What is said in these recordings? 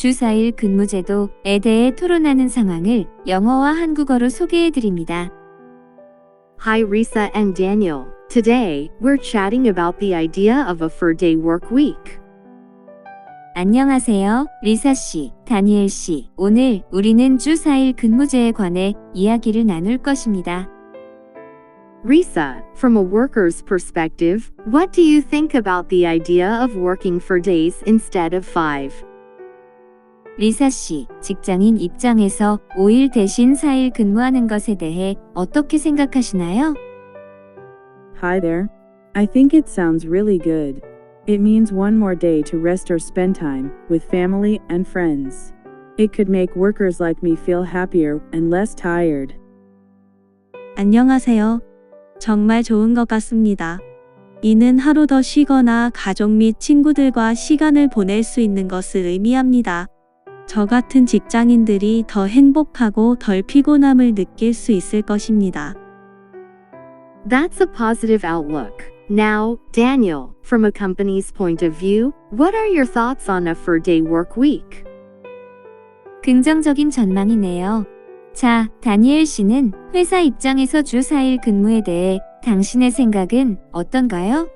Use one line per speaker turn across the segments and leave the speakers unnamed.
주 4일 근무제도에 대해 토론하는 상황을 영어와 한국어로 소개해 드립니다.
Hi Risa and Daniel. Today, we're chatting about the idea of a 4-day work week.
안녕하세요, 리사 씨, 다니엘 씨. 오늘 우리는 주 4일 근무제에 관해 이야기를 나눌 것입니다.
Risa, from a worker's perspective, what do you think about the idea of working 4 days instead of 5?
리사 씨, 직장인 입장에서 5일 대신 4일 근무하는 것에 대해 어떻게 생각하시나요?
Hi there. I think it sounds really good. It means one more day to rest or spend time with family and friends. It could make workers like me feel happier and less tired.
안녕하세요. 정말 좋은 것 같습니다. 이는 하루 더 쉬거나 가족 및 친구들과 시간을 보낼 수 있는 것을 의미합니다. 저 같은 직장인들이 더 행복하고 덜 피곤함을 느낄 수 있을 것입니다.
That's a positive outlook. Now, Daniel, from a company's point of view, what are your thoughts on a 4-day work week?
긍정적인 전망이네요. 자, 다니엘 씨는 회사 입장에서 주 4일 근무에 대해 당신의 생각은 어떤가요?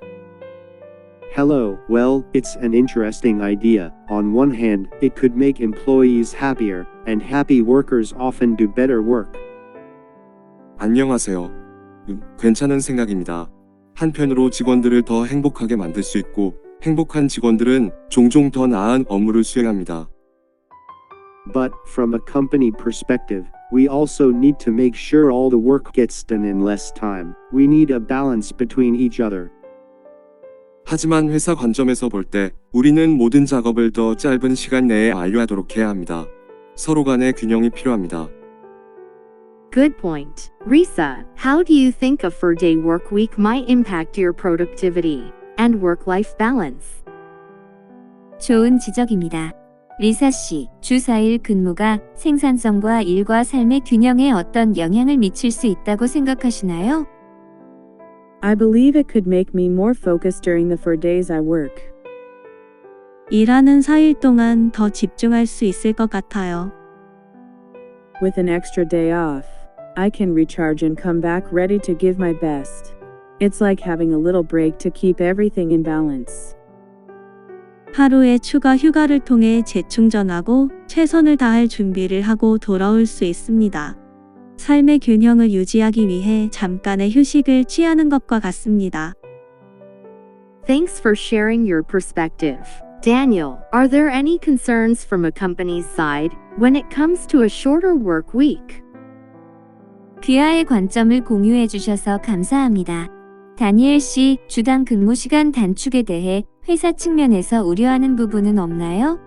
Hello, well, it's an interesting idea. On one hand, it could make employees happier, and happy workers often do better work.
안녕하세요. 괜찮은 생각입니다. 한편으로 직원들을 더 행복하게 만들 수 있고, 행복한 직원들은 종종 더 나은 업무를 수행합니다.
But, from a company perspective, we also need to make sure all the work gets done in less time. We need a balance between each other.
하지만 회사 관점에서 볼 때, 우리는 모든 작업을 더 짧은 시간 내에 완료하도록 해야 합니다. 서로 간의 균형이 필요합니다.
Good point. Risa, how do you think a 4-day work week might impact your productivity and work-life balance?
좋은 지적입니다. 리사 씨, 주 4일 근무가 생산성과 일과 삶의 균형에 어떤 영향을 미칠 수 있다고 생각하시나요?
I believe it could make me more focused during the 4 days I work.
일하는 4일 동안 더 집중할 수 있을 것 같아요.
With an extra day off, I can recharge and come back ready to give my best. It's like having a little break to keep everything in balance.
하루의 추가 휴가를 통해 재충전하고 최선을 다할 준비를 하고 돌아올 수 있습니다. 삶의 균형을 유지하기 위해 잠깐의 휴식을 취하는 것과 같습니다.
Thanks for sharing your perspective. Daniel, are there any concerns from a company's side when it comes to a shorter work week?
귀하의 관점을 공유해 주셔서 감사합니다. 다니엘 씨, 주당 근무 시간 단축에 대해 회사 측면에서 우려하는 부분은 없나요?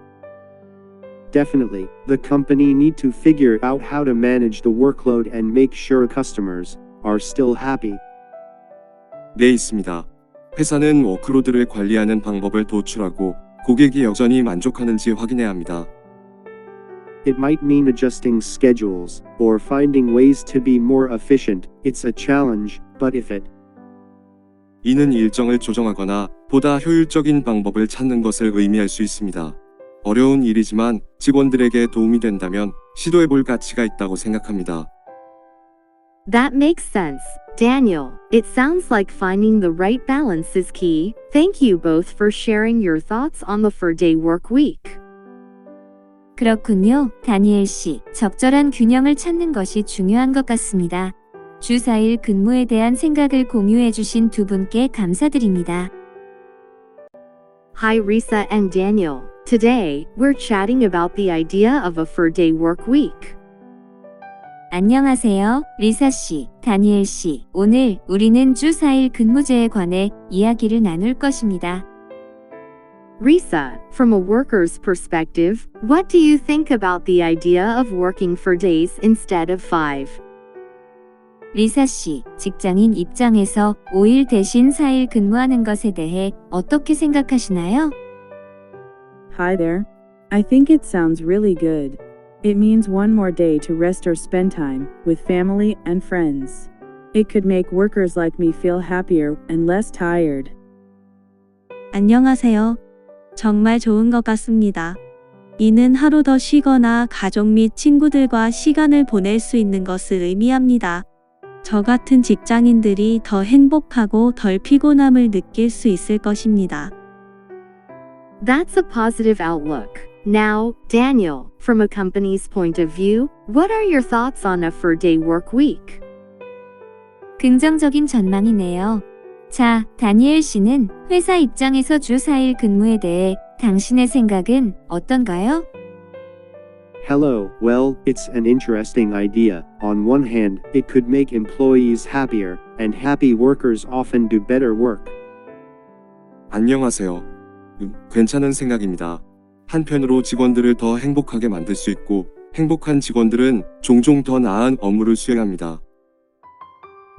Definitely, the company need to figure out how to manage the workload and make sure customers are still happy.
네, 있습니다. 회사는 워크로드를 관리하는 방법을 도출하고 고객이 여전히 만족하는지 확인해야 합니다.
It might mean adjusting schedules or finding ways to be more efficient. It's a challenge, but if it
이는 일정을 조정하거나 보다 효율적인 방법을 찾는 것을 의미할 수 있습니다. 어려운 일이지만 직원들에게 도움이 된다면 시도해볼 가치가 있다고 생각합니다.
That makes sense. Daniel, it sounds like finding the right balance is key. Thank you both for sharing your thoughts on the 4-day work week.
그렇군요, 다니엘 씨. 적절한 균형을 찾는 것이 중요한 것 같습니다. 주 4일 근무에 대한 생각을 공유해 주신 두 분께 감사드립니다.
Hi Risa and Daniel. Today, we're chatting about the idea of a 4-day work week.
안녕하세요, 리사 씨, 다니엘 씨. 오늘 우리는 주 4일 근무제에 관해 이야기를 나눌 것입니다.
Risa, from a worker's perspective, what do you think about the idea of working 4 days instead of 5?
리사 씨, 직장인 입장에서 5일 대신 4일 근무하는 것에 대해 어떻게 생각하시나요?
Hi there. I think it sounds really good. It means one more day to rest or spend time with family and friends. It could make workers like me feel happier and less tired.
안녕하세요. 정말 좋은 것 같습니다. 이는 하루 더 쉬거나 가족 및 친구들과 시간을 보낼 수 있는 것을 의미합니다. 저 같은 직장인들이 더 행복하고 덜 피곤함을 느낄 수 있을 것입니다.
That's a positive outlook. Now, Daniel, from a company's point of view, what are your thoughts on a 4-day work week?
긍정적인 전망이네요. 자, 다니엘 씨는 회사 입장에서 주 4일 근무에 대해 당신의 생각은 어떤가요?
Hello, well, it's an interesting idea. On one hand, it could make employees happier, and happy workers often do better work.
안녕하세요. 괜찮은 생각입니다. 한편으로 직원들을 더 행복하게 만들 수 있고, 행복한 직원들은 종종 더 나은 업무를 수행합니다.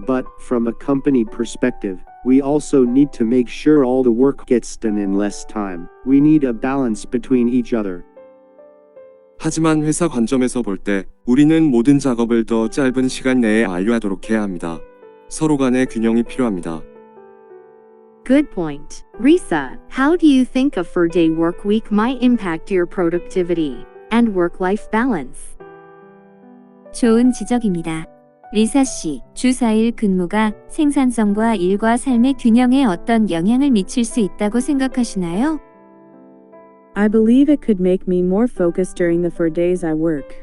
But, from a company perspective, we also need to make sure all the work gets done in less time. We need a balance between each other.
하지만 회사 관점에서 볼 때, 우리는 모든 작업을 더 짧은 시간 내에 완료하도록 해야 합니다. 서로 간의 균형이 필요합니다.
Good point. Risa, how do you think a 4-day work week might impact your productivity and work-life balance?
좋은 지적입니다. 리사 씨, 주 4일 근무가 생산성과 일과 삶의 균형에 어떤 영향을 미칠 수 있다고 생각하시나요?
I believe it could make me more focused during the 4 days I work.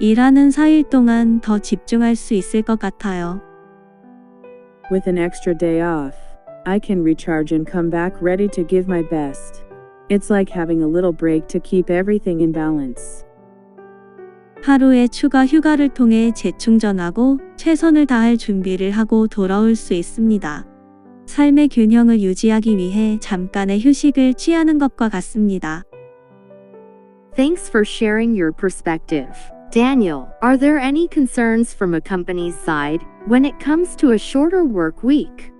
일하는 4일 동안 더 집중할 수 있을 것 같아요.
With an extra day off, I can recharge and come back ready to give my best. It's like having a little break to keep everything in balance.
하루의 추가 휴가를 통해 재충전하고 최선을 다할 준비를 하고 돌아올 수 있습니다. 삶의 균형을 유지하기 위해 잠깐의 휴식을 취하는 것과 같습니다.
Thanks for sharing your perspective. Daniel, are there any concerns from a company's side when it comes to a shorter work week?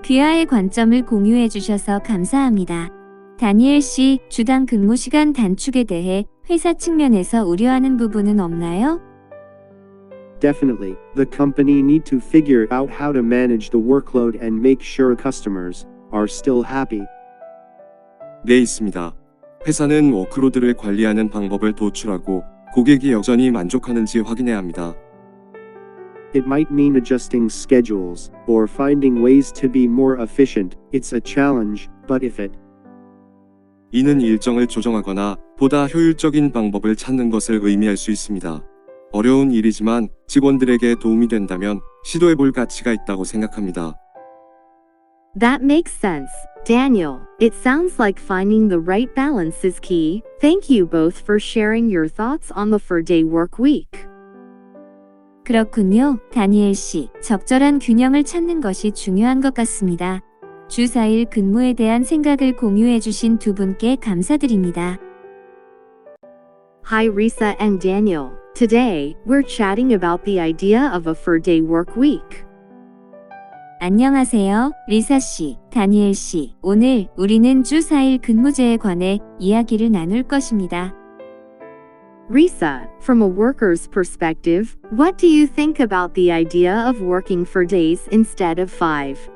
귀하의 관점을 공유해 주셔서 감사합니다. 다니엘 씨, 주당 근무 시간 단축에 대해 회사 측면에서 우려하는 부분은 없나요?
Definitely, the company need to figure out how to manage the workload and make sure customers are still happy.
네, 있습니다. 회사는 워크로드를 관리하는 방법을 도출하고 고객이 여전히 만족하는지 확인해야 합니다.
It might mean adjusting schedules or finding ways to be more efficient. It's a challenge, but if it
이는 일정을 조정하거나 보다 효율적인 방법을 찾는 것을 의미할 수 있습니다. 어려운 일이지만 직원들에게 도움이 된다면 시도해 볼 가치가 있다고 생각합니다.
That makes sense. Daniel, it sounds like finding the right balance is key. Thank you both for sharing your thoughts on the 4-day work week.
그렇군요. 다니엘 씨, 적절한 균형을 찾는 것이 중요한 것 같습니다. 주 4일 근무에 대한 생각을 공유해 주신 두 분께 감사드립니다.
Hi Risa and Daniel. Today, we're chatting about the idea of a 4-day work week.
안녕하세요. 리사 씨, 다니엘 씨. 오늘 우리는 주 4일 근무제에 관해 이야기를 나눌 것입니다.
Risa, from a worker's perspective, what do you think about the idea of working 4 days instead of 5?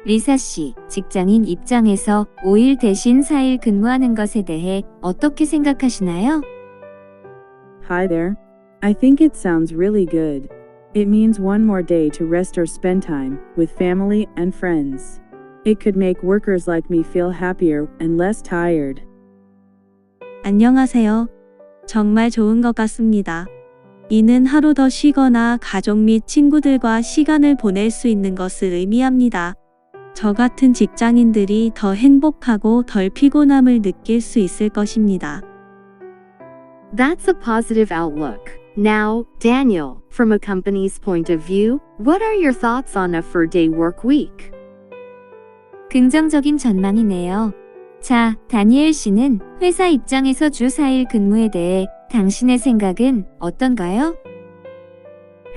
리사 씨, 직장인 입장에서 5일 대신 4일 근무하는 것에 대해 어떻게 생각하시나요?
Hi there. I think it sounds really good. It means one more day to rest or spend time with family and friends. It could make workers like me feel happier and less tired.
안녕하세요. 정말 좋은 것 같습니다. 이는 하루 더 쉬거나 가족 및 친구들과 시간을 보낼 수 있는 것을 의미합니다. 저 같은 직장인들이 더 행복하고 덜 피곤함을 느낄 수 있을 것입니다.
That's a positive outlook. Now, Daniel, from a company's point of view, what are your thoughts on a 4-day work week?
긍정적인 전망이네요. 자, 다니엘 씨는 회사 입장에서 주 4일 근무에 대해 당신의 생각은 어떤가요?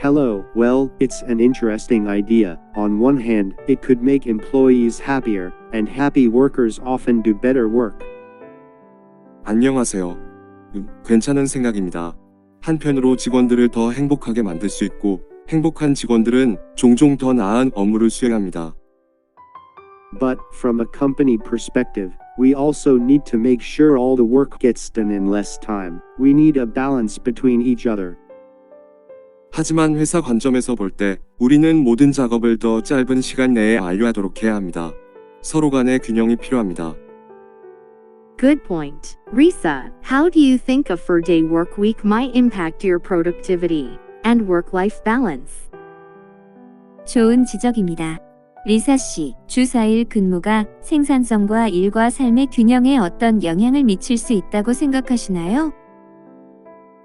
Hello, well, it's an interesting idea. On one hand, it could make employees happier, and happy workers often do better work.
안녕하세요. 괜찮은 생각입니다. 한편으로 직원들을 더 행복하게 만들 수 있고 행복한 직원들은 종종 더 나은 업무를 수행합니다.
But, from a company perspective, we also need to make sure all the work gets done in less time. We need a balance between each other.
하지만 회사 관점에서 볼 때 우리는 모든 작업을 더 짧은 시간 내에 완료하도록 해야 합니다. 서로 간의 균형이 필요합니다.
Good point. Risa, how do you think a 4-day work week might impact your productivity and work-life balance?
좋은 지적입니다. 리사 씨, 주 4일 근무가 생산성과 일과 삶의 균형에 어떤 영향을 미칠 수 있다고 생각하시나요?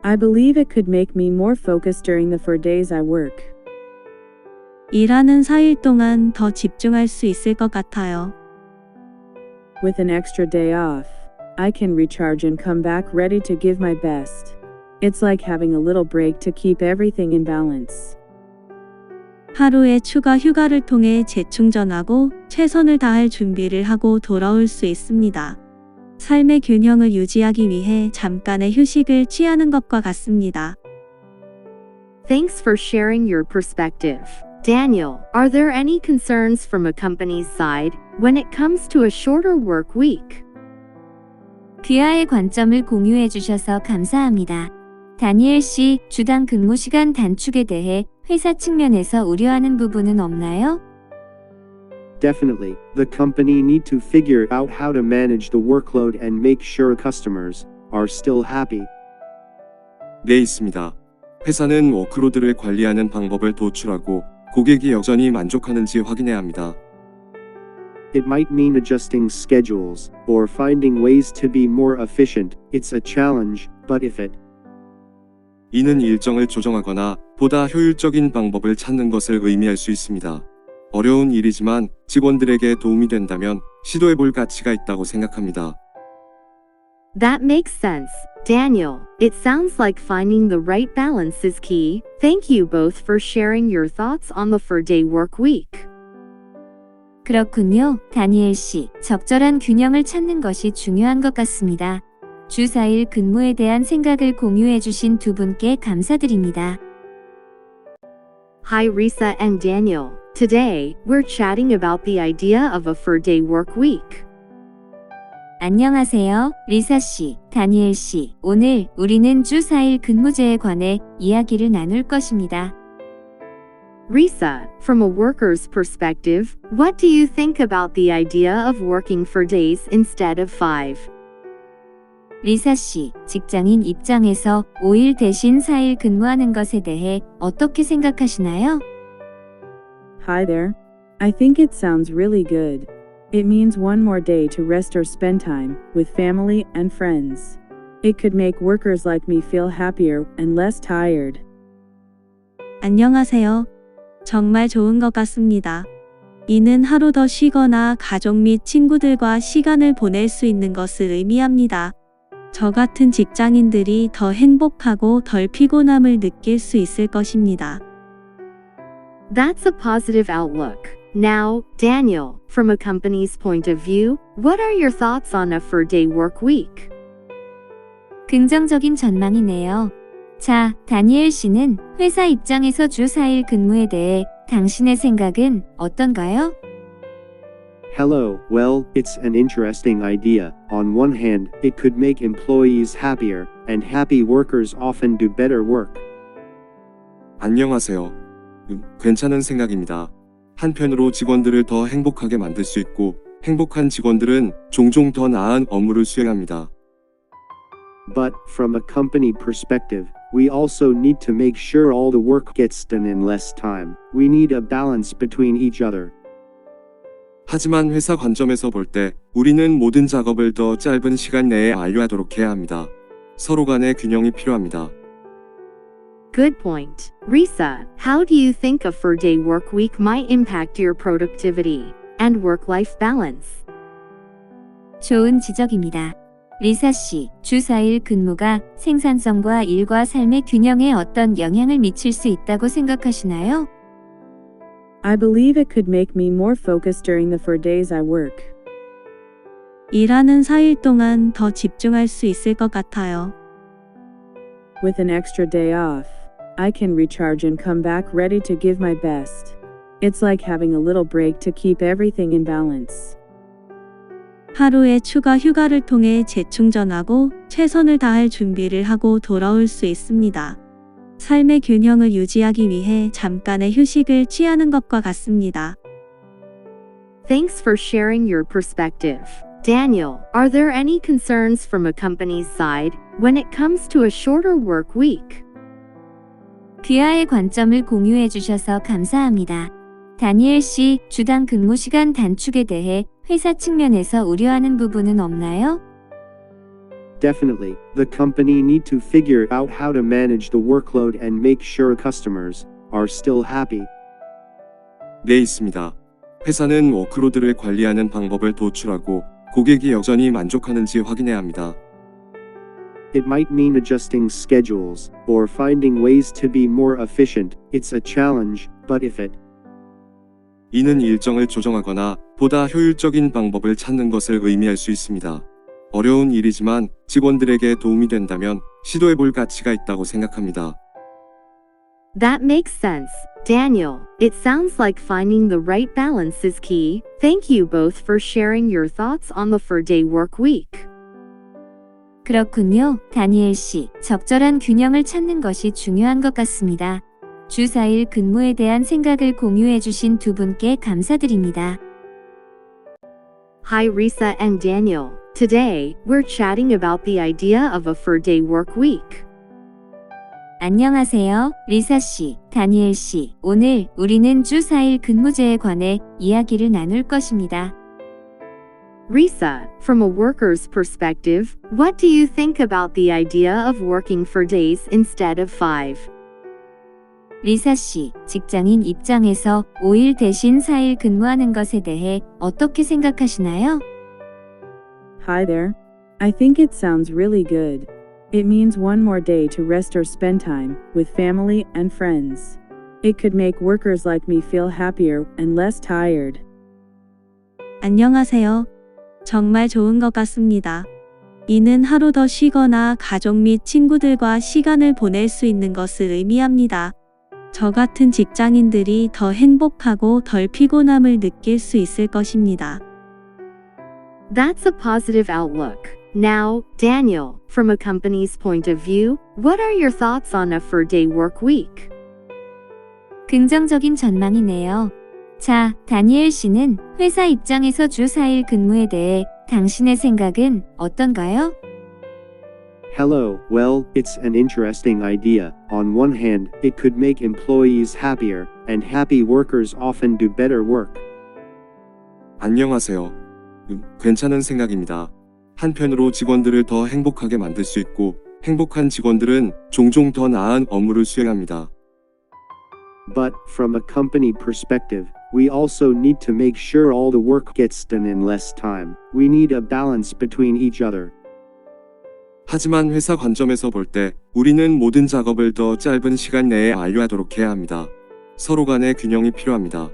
I believe it could make me more focused during the 4 days I work.
일하는 4일 동안 더 집중할 수 있을 것 같아요.
With an extra day off, I can recharge and come back ready to give my best. It's like having a little break to keep everything in balance.
하루의 추가 휴가를 통해 재충전하고 최선을 다할 준비를 하고 돌아올 수 있습니다. 삶의 균형을 유지하기 위해 잠깐의 휴식을 취하는 것과 같습니다.
Thanks for sharing your perspective. Daniel, are there any concerns from a company's side when it comes to a shorter work week?
귀하의 관점을 공유해 주셔서 감사합니다. 다니엘 씨, 주당 근무 시간 단축에 대해 회사 측면에서 우려하는 부분은 없나요?
Definitely, the company need to figure out how to manage the workload and make sure customers are still happy.
네, 있습니다. 회사는 워크로드를 관리하는 방법을 도출하고 고객이 여전히 만족하는지 확인해야 합니다.
It might mean adjusting schedules or finding ways to be more efficient. It's a challenge, but if it
이는 일정을 조정하거나 보다 효율적인 방법을 찾는 것을 의미할 수 있습니다. 어려운 일이지만 직원들에게 도움이 된다면 시도해 볼 가치가 있다고 생각합니다.
That makes sense. Daniel, it sounds like finding the right balance is key. Thank you both for sharing your thoughts on the 4-day work week.
그렇군요. 다니엘 씨, 적절한 균형을 찾는 것이 중요한 것 같습니다. 주 4일 근무에 대한 생각을 공유해 주신 두 분께 감사드립니다.
Hi Risa and Daniel. Today, we're chatting about the idea of a 4-day work week.
안녕하세요. 리사 씨, 다니엘 씨. 오늘 우리는 주 4일 근무제에 관해 이야기를 나눌 것입니다.
Risa, from a worker's perspective, what do you think about the idea of working 4 days instead of 5?
리사 씨, 직장인 입장에서 5일 대신 4일 근무하는 것에 대해 어떻게 생각하시나요?
Hi there. I think it sounds really good. It means one more day to rest or spend time with family and friends. It could make workers like me feel happier and less tired.
안녕하세요. 정말 좋은 것 같습니다. 이는 하루 더 쉬거나 가족 및 친구들과 시간을 보낼 수 있는 것을 의미합니다. 저 같은 직장인들이 더 행복하고 덜 피곤함을 느낄 수 있을 것입니다.
That's a positive outlook. Now, Daniel, from a company's point of view, what are your thoughts on a 4-day work week?
긍정적인 전망이네요. 자, 다니엘 씨는 회사 입장에서 주 4일 근무에 대해 당신의 생각은 어떤가요?
Hello, well, it's an interesting idea. On one hand, it could make employees happier, and happy workers often do better work.
안녕하세요. 괜찮은 생각입니다. 한편으로 직원들을 더 행복하게 만들 수 있고 행복한 직원들은 종종 더 나은 업무를 수행합니다.
But, from a company perspective, we also need to make sure all the work gets done in less time. We need a balance between each other.
하지만 회사 관점에서 볼 때 우리는 모든 작업을 더 짧은 시간 내에 완료하도록 해야 합니다. 서로 간의 균형이 필요합니다.
Good point. Risa, how do you think a 4-day work week might impact your productivity and work-life balance?
좋은 지적입니다. 리사 씨, 주 4일 근무가 생산성과 일과 삶의 균형에 어떤 영향을 미칠 수 있다고 생각하시나요?
I believe it could make me more focused during the 4 days I work.
일하는 4일 동안 더 집중할 수 있을 것 같아요.
With an extra day off, I can recharge and come back ready to give my best. It's like having a little break to keep everything in balance.
하루의 추가 휴가를 통해 재충전하고 최선을 다할 준비를 하고 돌아올 수 있습니다. 삶의 균형을 유지하기 위해 잠깐의 휴식을 취하는 것과 같습니다.
Thanks for sharing your perspective. Daniel, are there any concerns from a company's side when it comes to a shorter work week?
귀하의 관점을 공유해 주셔서 감사합니다. 다니엘 씨, 주당 근무 시간 단축에 대해 회사 측면에서 우려하는 부분은 없나요?
Definitely, the company need to figure out how to manage the workload and make sure customers are still happy.
네, 있습니다. 회사는 워크로드를 관리하는 방법을 도출하고 고객이 여전히 만족하는지 확인해야 합니다.
It might mean adjusting schedules or finding ways to be more efficient. It's a challenge, but if it
이는 일정을 조정하거나 보다 효율적인 방법을 찾는 것을 의미할 수 있습니다. 어려운 일이지만 직원들에게 도움이 된다면 시도해볼 가치가 있다고 생각합니다.
That makes sense, Daniel. It sounds like finding the right balance is key. Thank you both for sharing your thoughts on the 4-day work week.
그렇군요, 다니엘 씨. 적절한 균형을 찾는 것이 중요한 것 같습니다. 주 4일 근무에 대한 생각을 공유해 주신 두 분께 감사드립니다.
Hi, Risa and Daniel. Today, we're chatting about the idea of a 4-day work week.
안녕하세요, 리사 씨, 다니엘 씨. 오늘 우리는 주 4일 근무제에 관해 이야기를 나눌 것입니다.
Risa, from a worker's perspective, what do you think about the idea of working 4 days instead of 5?
리사 씨, 직장인 입장에서 5일 대신 4일 근무하는 것에 대해 어떻게 생각하시나요?
Hi there. I think it sounds really good. It means one more day to rest or spend time with family and friends. It could make workers like me feel happier and less tired.
안녕하세요. 정말 좋은 것 같습니다. 이는 하루 더 쉬거나 가족 및 친구들과 시간을 보낼 수 있는 것을 의미합니다. 저 같은 직장인들이 더 행복하고 덜 피곤함을 느낄 수 있을 것입니다.
That's a positive outlook. Now, Daniel, from a company's point of view, what are your thoughts on a 4-day work week?
긍정적인 전망이네요. 자, 다니엘 씨는 회사 입장에서 주 4일 근무에 대해 당신의 생각은 어떤가요?
Hello, well, it's an interesting idea. On one hand, it could make employees happier, and happy workers often do better work.
안녕하세요. 괜찮은 생각입니다. 한편으로 직원들을 더 행복하게 만들 수 있고 행복한 직원들은 종종 더 나은 업무를 수행합니다.
But, from a company perspective, we also need to make sure all the work gets done in less time. We need a balance between each other.
하지만 회사 관점에서 볼 때 우리는 모든 작업을 더 짧은 시간 내에 완료하도록 해야 합니다. 서로 간의 균형이 필요합니다.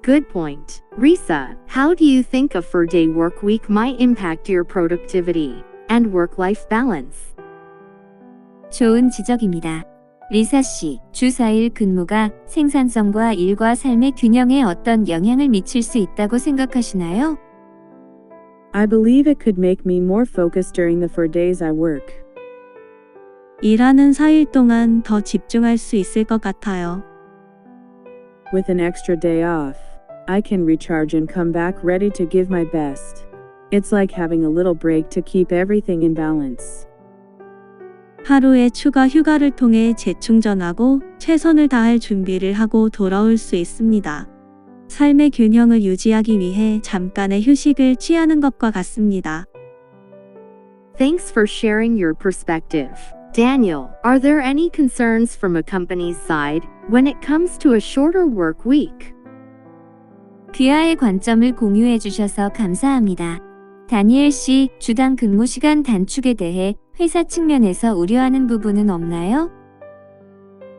Good point. Risa, how do you think a 4-day work week might impact your productivity and work-life balance?
좋은 지적입니다. 리사 씨, 주 4일 근무가 생산성과 일과 삶의 균형에 어떤 영향을 미칠 수 있다고 생각하시나요?
I believe it could make me more focused during the 4 days I work.
일하는 4일 동안 더 집중할 수 있을 것 같아요.
With an extra day off, I can recharge and come back ready to give my best. It's like having a little break to keep everything in balance.
하루의 추가 휴가를 통해 재충전하고 최선을 다할 준비를 하고 돌아올 수 있습니다. 삶의 균형을 유지하기 위해 잠깐의 휴식을 취하는 것과 같습니다.
Thanks for sharing your perspective. Daniel, are there any concerns from a company's side when it comes to a shorter work week?
귀하의 관점을 공유해 주셔서 감사합니다. 다니엘 씨, 주당 근무 시간 단축에 대해 회사 측면에서 우려하는 부분은 없나요?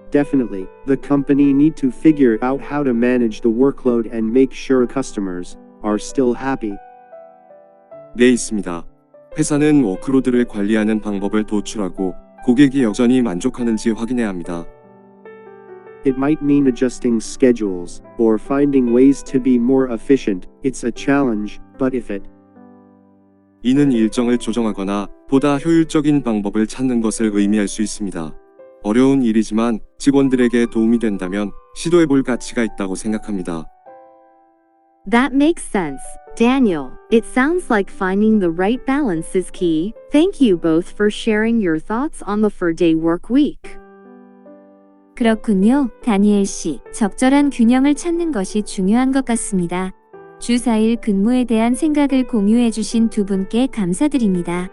Definitely, the company need to figure out how to manage the workload and make sure customers are still happy.
네, 있습니다. 회사는 워크로드를 관리하는 방법을 도출하고 고객이 여전히 만족하는지 확인해야 합니다.
It might mean adjusting schedules or finding ways to be more efficient. It's a challenge, but if it
이는 일정을 조정하거나 보다 효율적인 방법을 찾는 것을 의미할 수 있습니다. 어려운 일이지만 직원들에게 도움이 된다면 시도해 볼 가치가 있다고 생각합니다.
That makes sense, Daniel. It sounds like finding the right balance is key. Thank you both for sharing your thoughts on the 4-day work week.
그렇군요, 다니엘 씨. 적절한 균형을 찾는 것이 중요한 것 같습니다. 주 4일 근무에 대한 생각을 공유해 주신 두 분께 감사드립니다.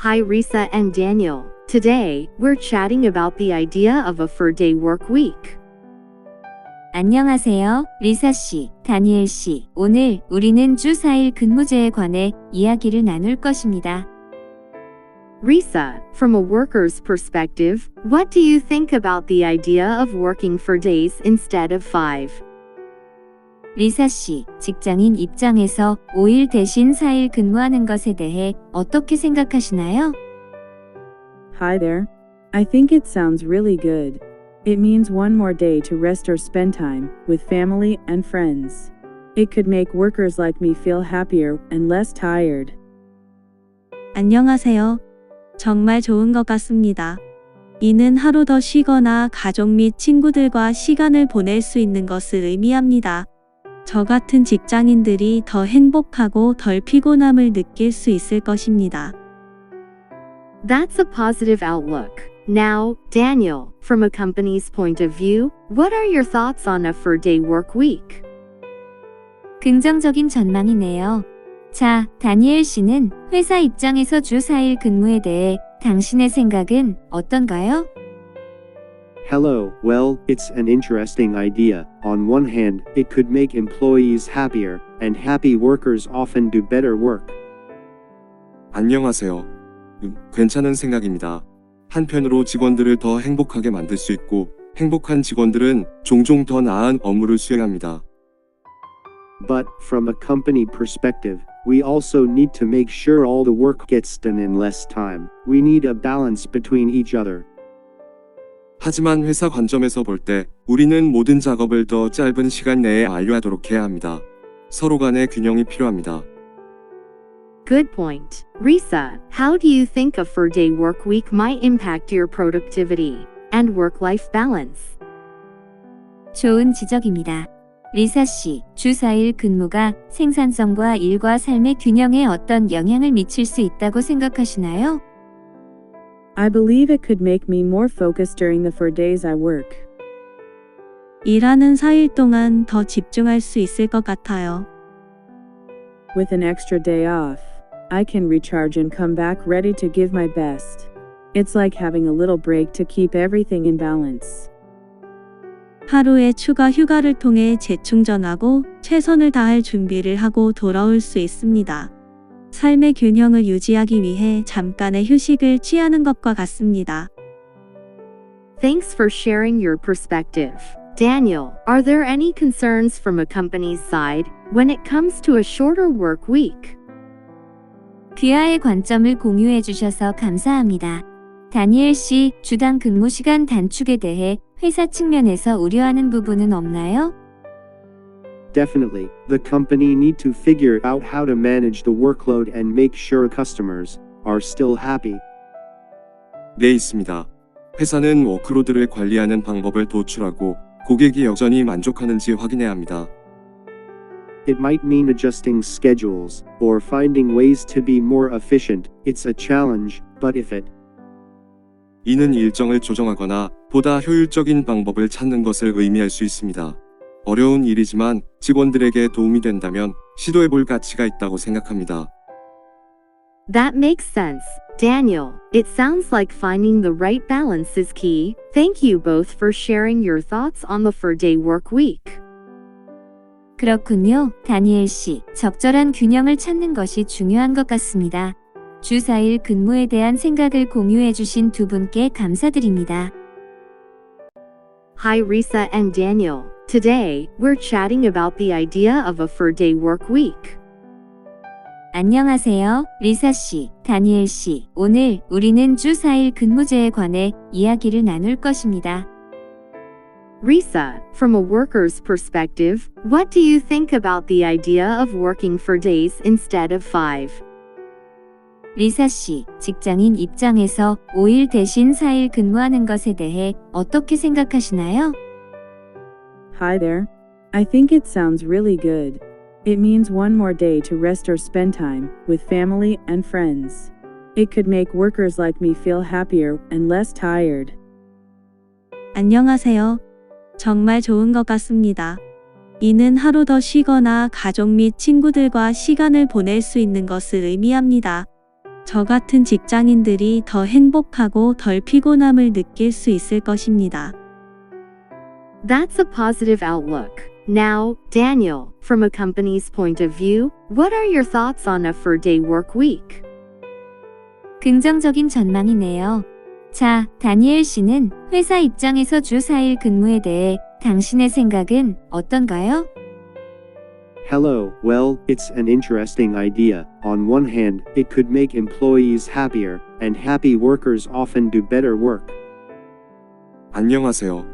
Hi, Risa and Daniel. Today, we're chatting about the idea of a 4-day work week.
안녕하세요, 리사 씨, 다니엘 씨. 오늘 우리는 주 4일 근무제에 관해 이야기를 나눌 것입니다.
Risa, from a worker's perspective, what do you think about the idea of working 4 days instead of 5?
리사 씨, 직장인 입장에서 5일 대신 4일 근무하는 것에 대해 어떻게 생각하시나요?
Hi there. I think it sounds really good. It means one more day to rest or spend time with family and friends. It could make workers like me feel happier and less tired.
안녕하세요. 정말 좋은 것 같습니다. 이는 하루 더 쉬거나 가족 및 친구들과 시간을 보낼 수 있는 것을 의미합니다. 저 같은 직장인들이 더 행복하고 덜 피곤함을 느낄 수 있을 것입니다.
That's a positive outlook. Now, Daniel, from a company's point of view, what are your thoughts on a 4-day work week?
긍정적인 전망이네요. 자, 다니엘 씨는 회사 입장에서 주 4일 근무에 대해 당신의 생각은 어떤가요?
Hello, well, it's an interesting idea. On one hand, it could make employees happier, and happy workers often do better work.
안녕하세요. 괜찮은 생각입니다. 한편으로 직원들을 더 행복하게 만들 수 있고 행복한 직원들은 종종 더 나은 업무를 수행합니다.
But, from a company perspective, we also need to make sure all the work gets done in less time. We need a balance between each other.
하지만 회사 관점에서 볼 때 우리는 모든 작업을 더 짧은 시간 내에 완료하도록 해야 합니다. 서로 간의 균형이 필요합니다.
Good point. Risa, how do you think a 4-day work week might impact your productivity and work-life balance?
좋은 지적입니다. 리사 씨, 주 4일 근무가 생산성과 일과 삶의 균형에 어떤 영향을 미칠 수 있다고 생각하시나요?
I believe it could make me more focused during the 4 days I work.
일하는 4일 동안 더 집중할 수 있을 것 같아요.
With an extra day off, I can recharge and come back ready to give my best. It's like having a little break to keep everything in balance.
하루의 추가 휴가를 통해 재충전하고 최선을 다할 준비를 하고 돌아올 수 있습니다. 삶의 균형을 유지하기 위해 잠깐의 휴식을 취하는 것과 같습니다.
Thanks for sharing your perspective. Daniel, are there any concerns from a company's side when it comes to a shorter work week?
귀하의 관점을 공유해 주셔서 감사합니다. 다니엘 씨, 주당 근무 시간 단축에 대해 회사 측면에서 우려하는 부분은 없나요?
Definitely, the company need to figure out how to manage the workload and make sure customers are still happy.
네, 있습니다. 회사는 워크로드를 관리하는 방법을 도출하고 고객이 여전히 만족하는지 확인해야 합니다.
It might mean adjusting schedules or finding ways to be more efficient. It's a challenge, but if it
이는 일정을 조정하거나 보다 효율적인 방법을 찾는 것을 의미할 수 있습니다. 어려운 일이지만 직원들에게 도움이 된다면 시도해 볼 가치가 있다고 생각합니다.
That makes sense, Daniel. It sounds like finding the right balance is key. Thank you both for sharing your thoughts on the 4-day work week.
그렇군요, 다니엘 씨. 적절한 균형을 찾는 것이 중요한 것 같습니다. 주 4일 근무에 대한 생각을 공유해 주신 두 분께 감사드립니다.
Hi, Risa and Daniel. Today, we're chatting about the idea of a 4-day work week.
안녕하세요, 리사 씨, 다니엘 씨. 오늘 우리는 주 4일 근무제에 관해 이야기를 나눌 것입니다.
Risa, from a worker's perspective, what do you think about the idea of working 4 days instead of 5?
리사 씨, 직장인 입장에서 5일 대신 4일 근무하는 것에 대해 어떻게 생각하시나요?
Hi there. I think it sounds really good. It means one more day to rest or spend time with family and friends. It could make workers like me feel happier and less tired.
안녕하세요. 정말 좋은 것 같습니다. 이는 하루 더 쉬거나 가족 및 친구들과 시간을 보낼 수 있는 것을 의미합니다. 저 같은 직장인들이 더 행복하고 덜 피곤함을 느낄 수 있을 것입니다.
That's a positive outlook. Now, Daniel, from a company's point of view, what are your thoughts on a 4-day work week?
긍정적인 전망이네요. 자, 다니엘 씨는 회사 입장에서 주 4일 근무에 대해 당신의 생각은 어떤가요?
Hello, well, it's an interesting idea. On one hand, it could make employees happier, and happy workers often do better work.
안녕하세요.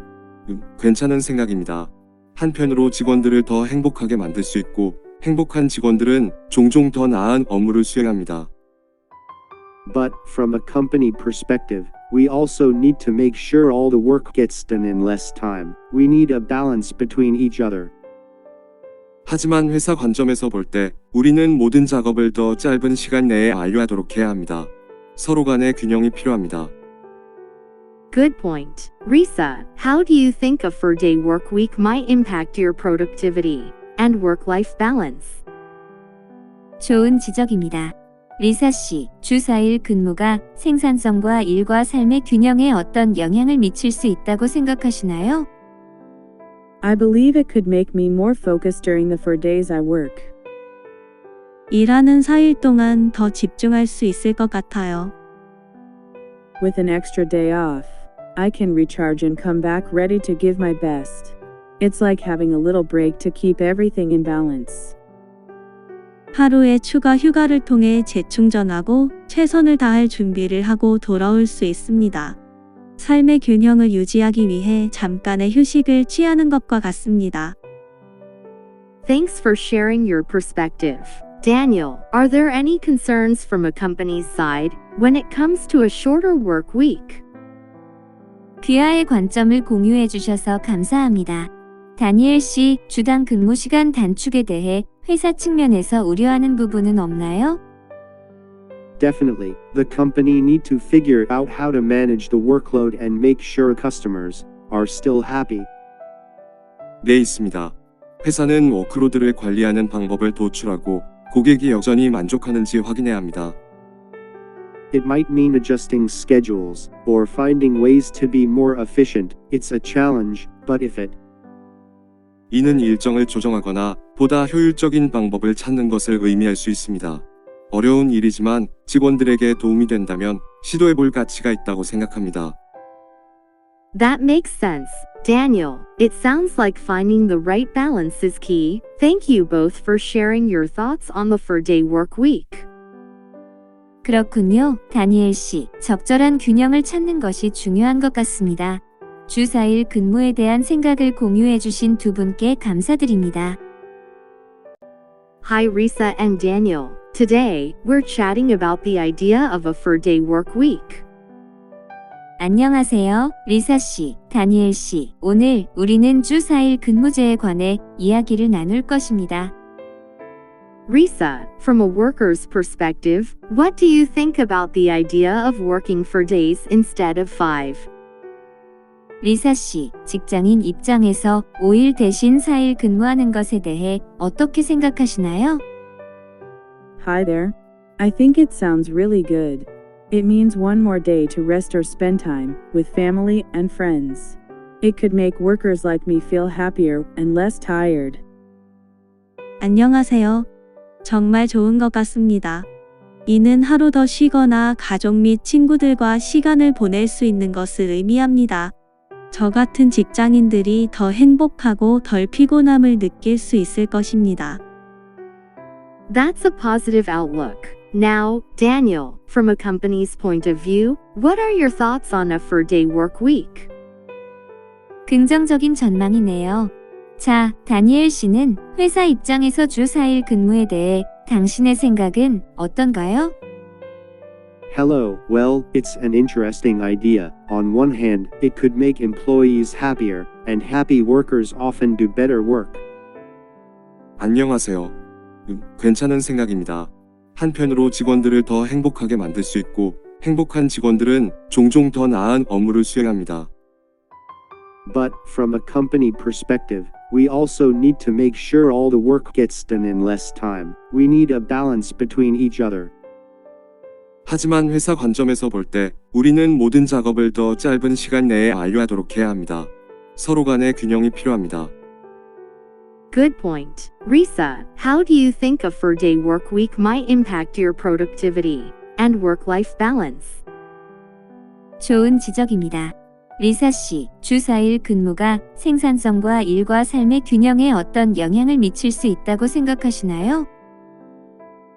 괜찮은 생각입니다. 한편으로 직원들을 더 행복하게 만들 수 있고, 행복한 직원들은 종종 더 나은 업무를 수행합니다.
But, from a company perspective, we also need to make sure all the work gets done in less time. We need a balance between each other.
하지만 회사 관점에서 볼 때 우리는 모든 작업을 더 짧은 시간 내에 완료하도록 해야 합니다. 서로 간의 균형이 필요합니다.
Good point. Risa, how do you think a 4-day work week might impact your productivity and work-life balance?
좋은 지적입니다. 리사 씨, 주 4일 근무가 생산성과 일과 삶의 균형에 어떤 영향을 미칠 수 있다고 생각하시나요?
I believe it could make me more focused during the 4 days I work.
일하는 4일 동안 더 집중할 수 있을 것 같아요.
With an extra day off, I can recharge and come back ready to give my best. It's like having a little break to keep everything in balance.
하루의 추가 휴가를 통해 재충전하고 최선을 다할 준비를 하고 돌아올 수 있습니다. 삶의 균형을 유지하기 위해 잠깐의 휴식을 취하는 것과 같습니다.
Thanks for sharing your perspective. Daniel, are there any concerns from a company's side when it comes to a shorter work week?
귀하의 관점을 공유해 주셔서 감사합니다. 다니엘 씨, 주당 근무 시간 단축에 대해 회사 측면에서 우려하는 부분은 없나요?
Definitely, the company need to figure out how to manage the workload and make sure customers are still happy.
네, 있습니다. 회사는 워크로드를 관리하는 방법을 도출하고 고객이 여전히 만족하는지 확인해야 합니다.
It might mean adjusting schedules or finding ways to be more efficient. It's a challenge, but if it
이는 일정을 조정하거나 보다 효율적인 방법을 찾는 것을 의미할 수 있습니다. 어려운 일이지만 직원들에게 도움이 된다면 시도해 볼 가치가 있다고 생각합니다.
That makes sense. Daniel, it sounds like finding the right balance is key. Thank you both for sharing your thoughts on the 4-day work week.
그렇군요. 다니엘 씨, 적절한 균형을 찾는 것이 중요한 것 같습니다. 주 4일 근무에 대한 생각을 공유해 주신 두 분께 감사드립니다.
Hi Risa and Daniel. Today, we're chatting about the idea of a 4-day work week.
안녕하세요. 리사 씨, 다니엘 씨. 오늘 우리는 주 4일 근무제에 관해 이야기를 나눌 것입니다.
Risa, from a worker's perspective, what do you think about the idea of working 4 days instead of 5?
리사 씨, 직장인 입장에서 5일 대신 4일 근무하는 것에 대해 어떻게 생각하시나요?
Hi there. I think it sounds really good. It means one more day to rest or spend time with family and friends. It could make workers like me feel happier and less tired.
안녕하세요. 정말 좋은 것 같습니다. 이는 하루 더 쉬거나 가족 및 친구들과 시간을 보낼 수 있는 것을 의미합니다. 저 같은 직장인들이 더 행복하고 덜 피곤함을 느낄 수 있을 것입니다.
That's a positive outlook. Now, Daniel, from a company's point of view, what are your thoughts on a 4-day work week?
긍정적인 전망이네요. 자, 다니엘 씨는 회사 입장에서 주 4일 근무에 대해 당신의 생각은 어떤가요?
Hello, well, it's an interesting idea. On one hand, it could make employees happier, and happy workers often do better work.
안녕하세요. 괜찮은 생각입니다. 한편으로 직원들을 더 행복하게 만들 수 있고, 행복한 직원들은 종종 더 나은 업무를 수행합니다.
But, from a company perspective, we also need to make sure all the work gets done in less time. We need a balance between each other.
하지만 회사 관점에서 볼 때, 우리는 모든 작업을 더 짧은 시간 내에 완료하도록 해야 합니다. 서로 간의 균형이 필요합니다.
Good point. Risa, how do you think a 4-day work week might impact your productivity and work-life balance?
좋은 지적입니다. 리사 씨, 주 4일 근무가 생산성과 일과 삶의 균형에 어떤 영향을 미칠 수 있다고 생각하시나요?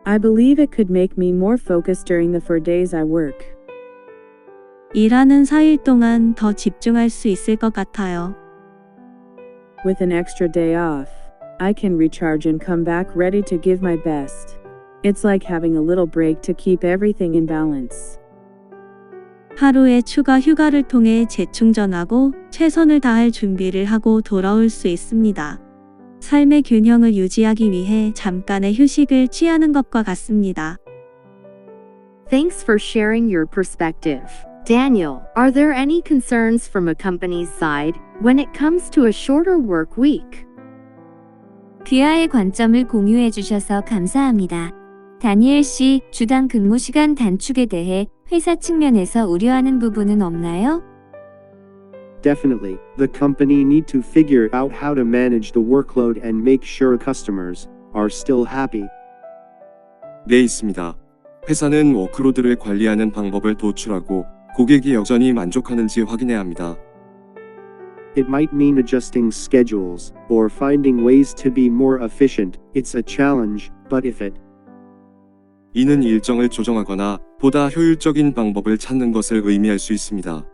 I believe it could make me more focused during the 4 days I work.
일하는 4일 동안 더 집중할 수 있을 것 같아요.
With an extra day off, I can recharge and come back ready to give my best. It's like having a little break to keep everything in balance.
하루의 추가 휴가를 통해 재충전하고 최선을 다할 준비를 하고 돌아올 수 있습니다. 삶의 균형을 유지하기 위해 잠깐의 휴식을 취하는 것과 같습니다.
Thanks for sharing your perspective. Daniel, are there any concerns from a company's side when it comes to a shorter work week?
귀하의 관점을 공유해 주셔서 감사합니다. 다니엘 씨, 주당 근무 시간 단축에 대해 회사 측면에서 우려하는 부분은 없나요?
Definitely, the company need to figure out how to manage the workload and make sure customers are still happy.
네, 있습니다. 회사는 워크로드를 관리하는 방법을 도출하고 고객이 여전히 만족하는지 확인해야 합니다.
It might mean adjusting schedules or finding ways to be more efficient. It's a challenge, but if it
이는 일정을 조정하거나 보다 효율적인 방법을 찾는 것을 의미할 수 있습니다.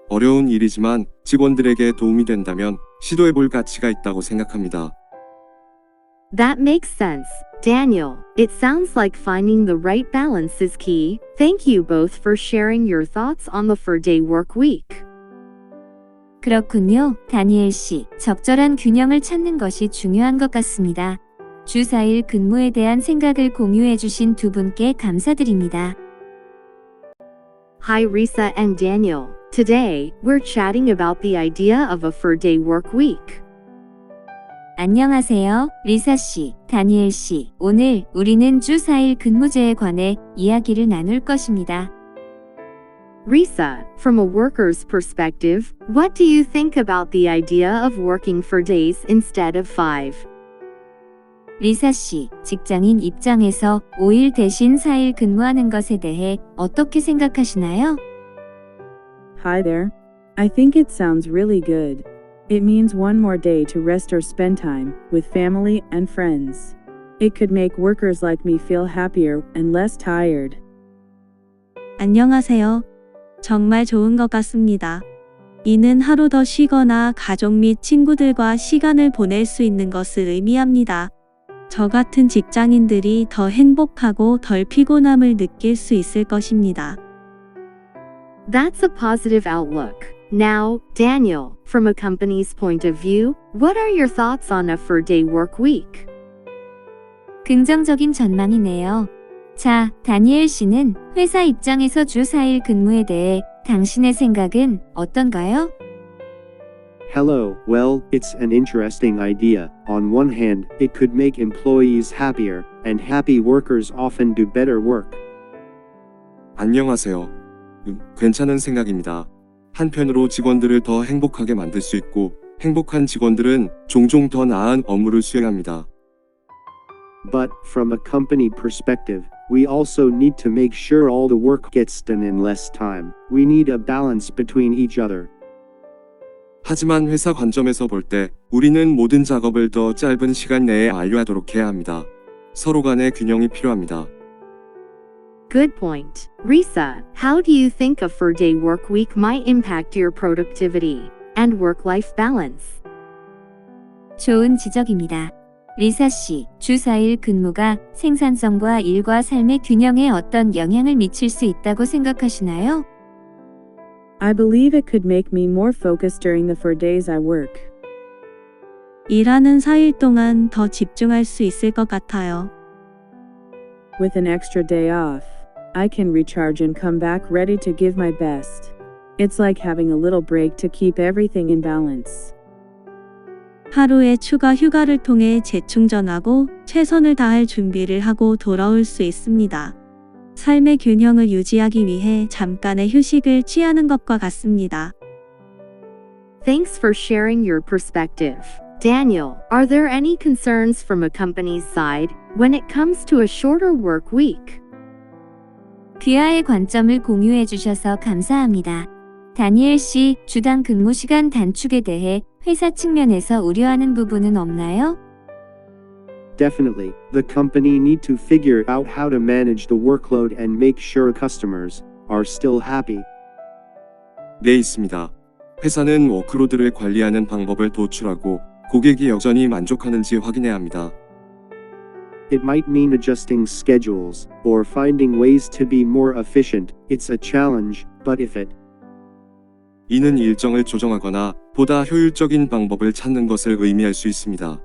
어려운 일이지만 직원들에게 도움이 된다면 시도해 볼 가치가 있다고 생각합니다.
That makes sense. Daniel, it sounds like finding the right balance is key. Thank you both for sharing your thoughts on the 4-day work week.
그렇군요. 다니엘 씨, 적절한 균형을 찾는 것이 중요한 것 같습니다. 주 4일 근무에 대한 생각을 공유해 주신 두 분께 감사드립니다.
Hi Risa and Daniel. Today, we're chatting about the idea of a 4-day work week.
안녕하세요. 리사 씨, 다니엘 씨. 오늘 우리는 주 4일 근무제에 관해 이야기를 나눌 것입니다.
Risa, from a worker's perspective, what do you think about the idea of working 4 days instead of 5?
리사 씨, 직장인 입장에서 5일 대신 4일 근무하는 것에 대해 어떻게 생각하시나요?
Hi there. I think it sounds really good. It means one more day to rest or spend time with family and friends. It could make workers like me feel happier and less tired.
안녕하세요. 정말 좋은 것 같습니다. 이는 하루 더 쉬거나 가족 및 친구들과 시간을 보낼 수 있는 것을 의미합니다. 저 같은 직장인들이 더 행복하고 덜 피곤함을 느낄 수 있을 것입니다.
That's a positive outlook. Now, Daniel, from a company's point of view, what are your thoughts on a 4-day work week?
긍정적인 전망이네요. 자, 다니엘 씨는 회사 입장에서 주 4일 근무에 대해 당신의 생각은 어떤가요?
Hello, well, it's an interesting idea. On one hand, it could make employees happier, and happy workers often do better work.
안녕하세요. 괜찮은 생각입니다. 한편으로 직원들을 더 행복하게 만들 수 있고 행복한 직원들은 종종 더 나은 업무를 수행합니다.
But, from a company perspective, we also need to make sure all the work gets done in less time. We need a balance between each other.
하지만 회사 관점에서 볼 때 우리는 모든 작업을 더 짧은 시간 내에 완료하도록 해야 합니다. 서로 간의 균형이 필요합니다.
Good point. Risa, how do you think a 4-day work week might impact your productivity and work-life balance.
좋은 지적입니다. 리사 씨, 주 4일 근무가 생산성과 일과 삶의 균형에 어떤 영향을 미칠 수 있다고 생각하시나요?
I believe it could make me more focused during the 4 days I work.
일하는 4일 동안 더 집중할 수 있을 것 같아요.
With an extra day off, I can recharge and come back ready to give my best. It's like having a little break to keep everything in balance.
하루의 추가 휴가를 통해 재충전하고 최선을 다할 준비를 하고 돌아올 수 있습니다. 삶의 균형을 유지하기 위해 잠깐의 휴식을 취하는 것과 같습니다.
Thanks for sharing your perspective. Daniel, are there any concerns from a company's side when it comes to a shorter work week?
귀하의 관점을 공유해 주셔서 감사합니다. 다니엘 씨, 주당 근무 시간 단축에 대해 회사 측면에서 우려하는 부분은 없나요?
Definitely, the company need to figure out how to manage the workload and make sure customers are still happy.
네, 있습니다. 회사는 워크로드를 관리하는 방법을 도출하고 고객이 여전히 만족하는지 확인해야 합니다.
It might mean adjusting schedules or finding ways to be more efficient. It's a challenge, but if it
이는 일정을 조정하거나 보다 효율적인 방법을 찾는 것을 의미할 수 있습니다.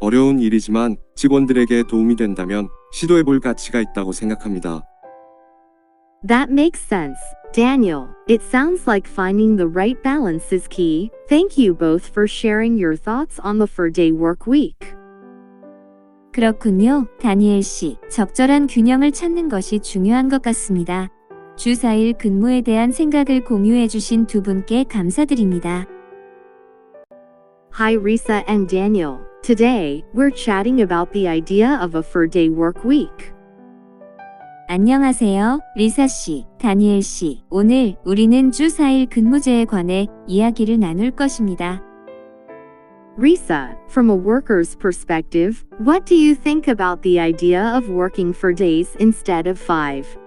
어려운 일이지만 직원들에게 도움이 된다면 시도해볼 가치가 있다고 생각합니다.
That makes sense, Daniel. It sounds like finding the right balance is key. Thank you both for sharing your thoughts on the 4-day work week.
그렇군요. 다니엘 씨, 적절한 균형을 찾는 것이 중요한 것 같습니다. 주 4일 근무에 대한 생각을 공유해 주신 두 분께 감사드립니다.
Hi Risa and Daniel. Today, we're chatting about the idea of a 4-day work week.
안녕하세요, 리사 씨, 다니엘 씨. 오늘 우리는 주 4일 근무제에 관해 이야기를 나눌 것입니다.
Risa, from a worker's perspective, what do you think about the idea of working 4 days instead of 5?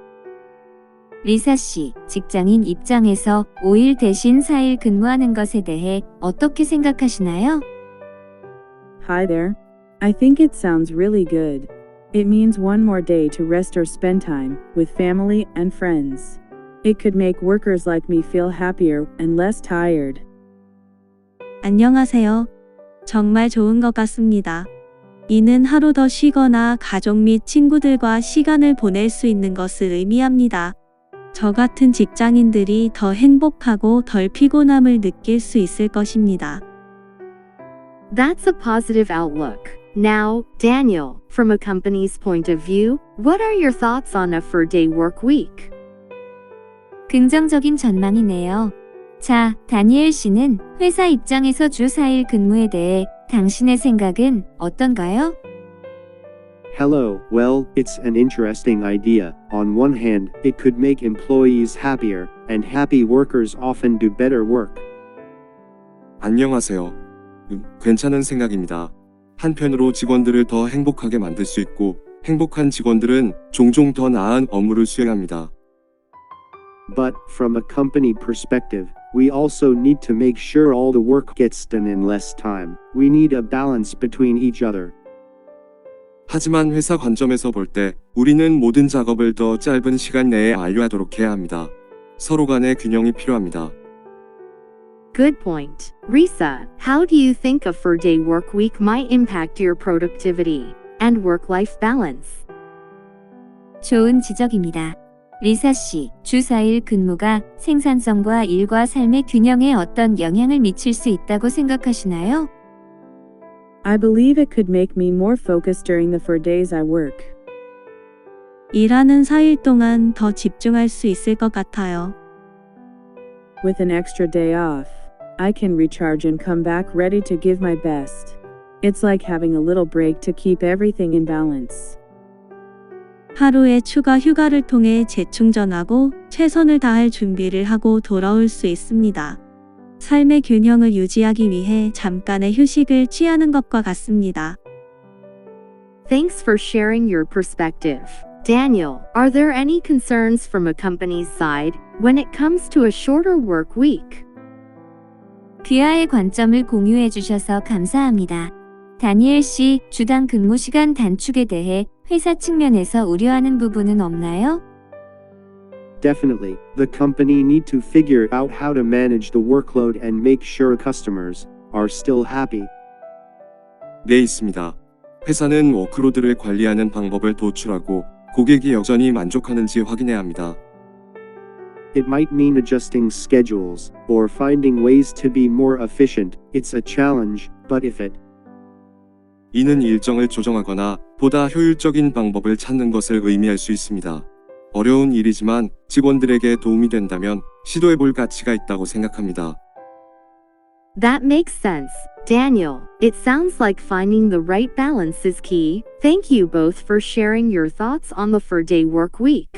리사 씨, 직장인 입장에서 5일 대신 4일 근무하는 것에 대해 어떻게 생각하시나요?
Hi there. I think it sounds really good. It means one more day to rest or spend time with family and friends. It could make workers like me feel happier and less tired.
안녕하세요. 정말 좋은 것 같습니다. 이는 하루 더 쉬거나 가족 및 친구들과 시간을 보낼 수 있는 것을 의미합니다. 저 같은 직장인들이 더 행복하고 덜 피곤함을 느낄 수 있을 것입니다.
That's a positive outlook. Now, Daniel, from a company's point of view, what are your thoughts on a 4-day work week?
긍정적인 전망이네요. 자, 다니엘 씨는 회사 입장에서 주 4일 근무에 대해 당신의 생각은 어떤가요?
Hello, well, it's an interesting idea. On one hand, it could make employees happier, and happy workers often do better work.
안녕하세요. 괜찮은 생각입니다. 한편으로 직원들을 더 행복하게 만들 수 있고 행복한 직원들은 종종 더 나은 업무를 수행합니다.
But, from a company perspective, we also need to make sure all the work gets done in less time. We need a balance between each other.
하지만 회사 관점에서 볼 때 우리는 모든 작업을 더 짧은 시간 내에 완료하도록 해야 합니다. 서로 간의 균형이 필요합니다.
Good point. Risa, how do you think a 4-day work week might impact your productivity and work-life balance?
좋은 지적입니다. 리사 씨, 주 4일 근무가 생산성과 일과 삶의 균형에 어떤 영향을 미칠 수 있다고 생각하시나요?
I believe it could make me more focused during the 4 days I work.
일하는 4일 동안 더 집중할 수 있을 것 같아요.
With an extra day off, I can recharge and come back ready to give my best. It's like having a little break to keep everything in balance.
하루의 추가 휴가를 통해 재충전하고 최선을 다할 준비를 하고 돌아올 수 있습니다. 삶의 균형을 유지하기 위해 잠깐의 휴식을 취하는 것과 같습니다.
Thanks for sharing your perspective. Daniel, are there any concerns from a company's side when it comes to a shorter work week?
귀하의 관점을 공유해 주셔서 감사합니다. 다니엘 씨, 주당 근무 시간 단축에 대해 회사 측면에서 우려하는 부분은 없나요?
Definitely, the company need to figure out how to manage the workload and make sure customers are still happy.
네, 있습니다. 회사는 워크로드를 관리하는 방법을 도출하고 고객이 여전히 만족하는지 확인해야 합니다.
It might mean adjusting schedules or finding ways to be more efficient. It's a challenge, but if it
이는 일정을 조정하거나 보다 효율적인 방법을 찾는 것을 의미할 수 있습니다. 어려운 일이지만 직원들에게 도움이 된다면 시도해볼 가치가 있다고 생각합니다.
That makes sense, Daniel. It sounds like finding the right balance is key. Thank you both for sharing your thoughts on the 4-day work week.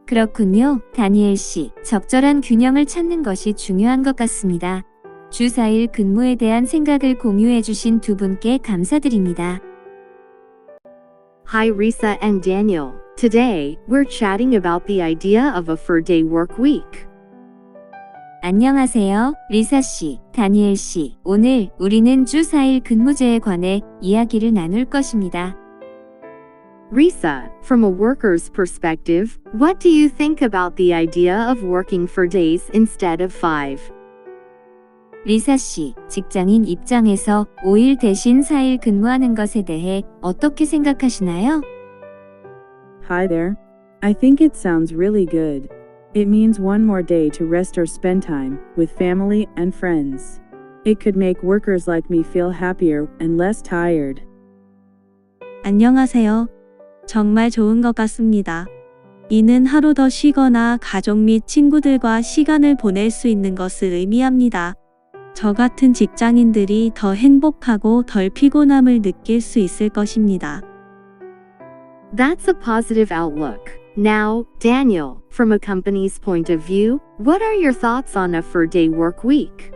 그렇군요, 다니엘 씨. 적절한 균형을 찾는 것이 중요한 것 같습니다. 주 4일 근무에 대한 생각을 공유해 주신 두 분께 감사드립니다.
Hi, Risa and Daniel. Today, we're chatting about the idea of a 4-day work week.
안녕하세요, 리사 씨, 다니엘 씨. 오늘 우리는 주 4일 근무제에 관해 이야기를 나눌 것입니다.
Risa, from a worker's perspective, what do you think about the idea of working 4 days instead of 5?
리사 씨, 직장인 입장에서 5일 대신 4일 근무하는 것에 대해 어떻게 생각하시나요?
Hi there. I think it sounds really good. It means one more day to rest or spend time with family and friends. It could make workers like me feel happier and less tired.
안녕하세요. 정말 좋은 것 같습니다. 이는 하루 더 쉬거나 가족 및 친구들과 시간을 보낼 수 있는 것을 의미합니다. 저 같은 직장인들이 더 행복하고 덜 피곤함을 느낄 수 있을 것입니다.
That's a positive outlook. Now, Daniel, from a company's point of view, what are your thoughts on a 4-day work week?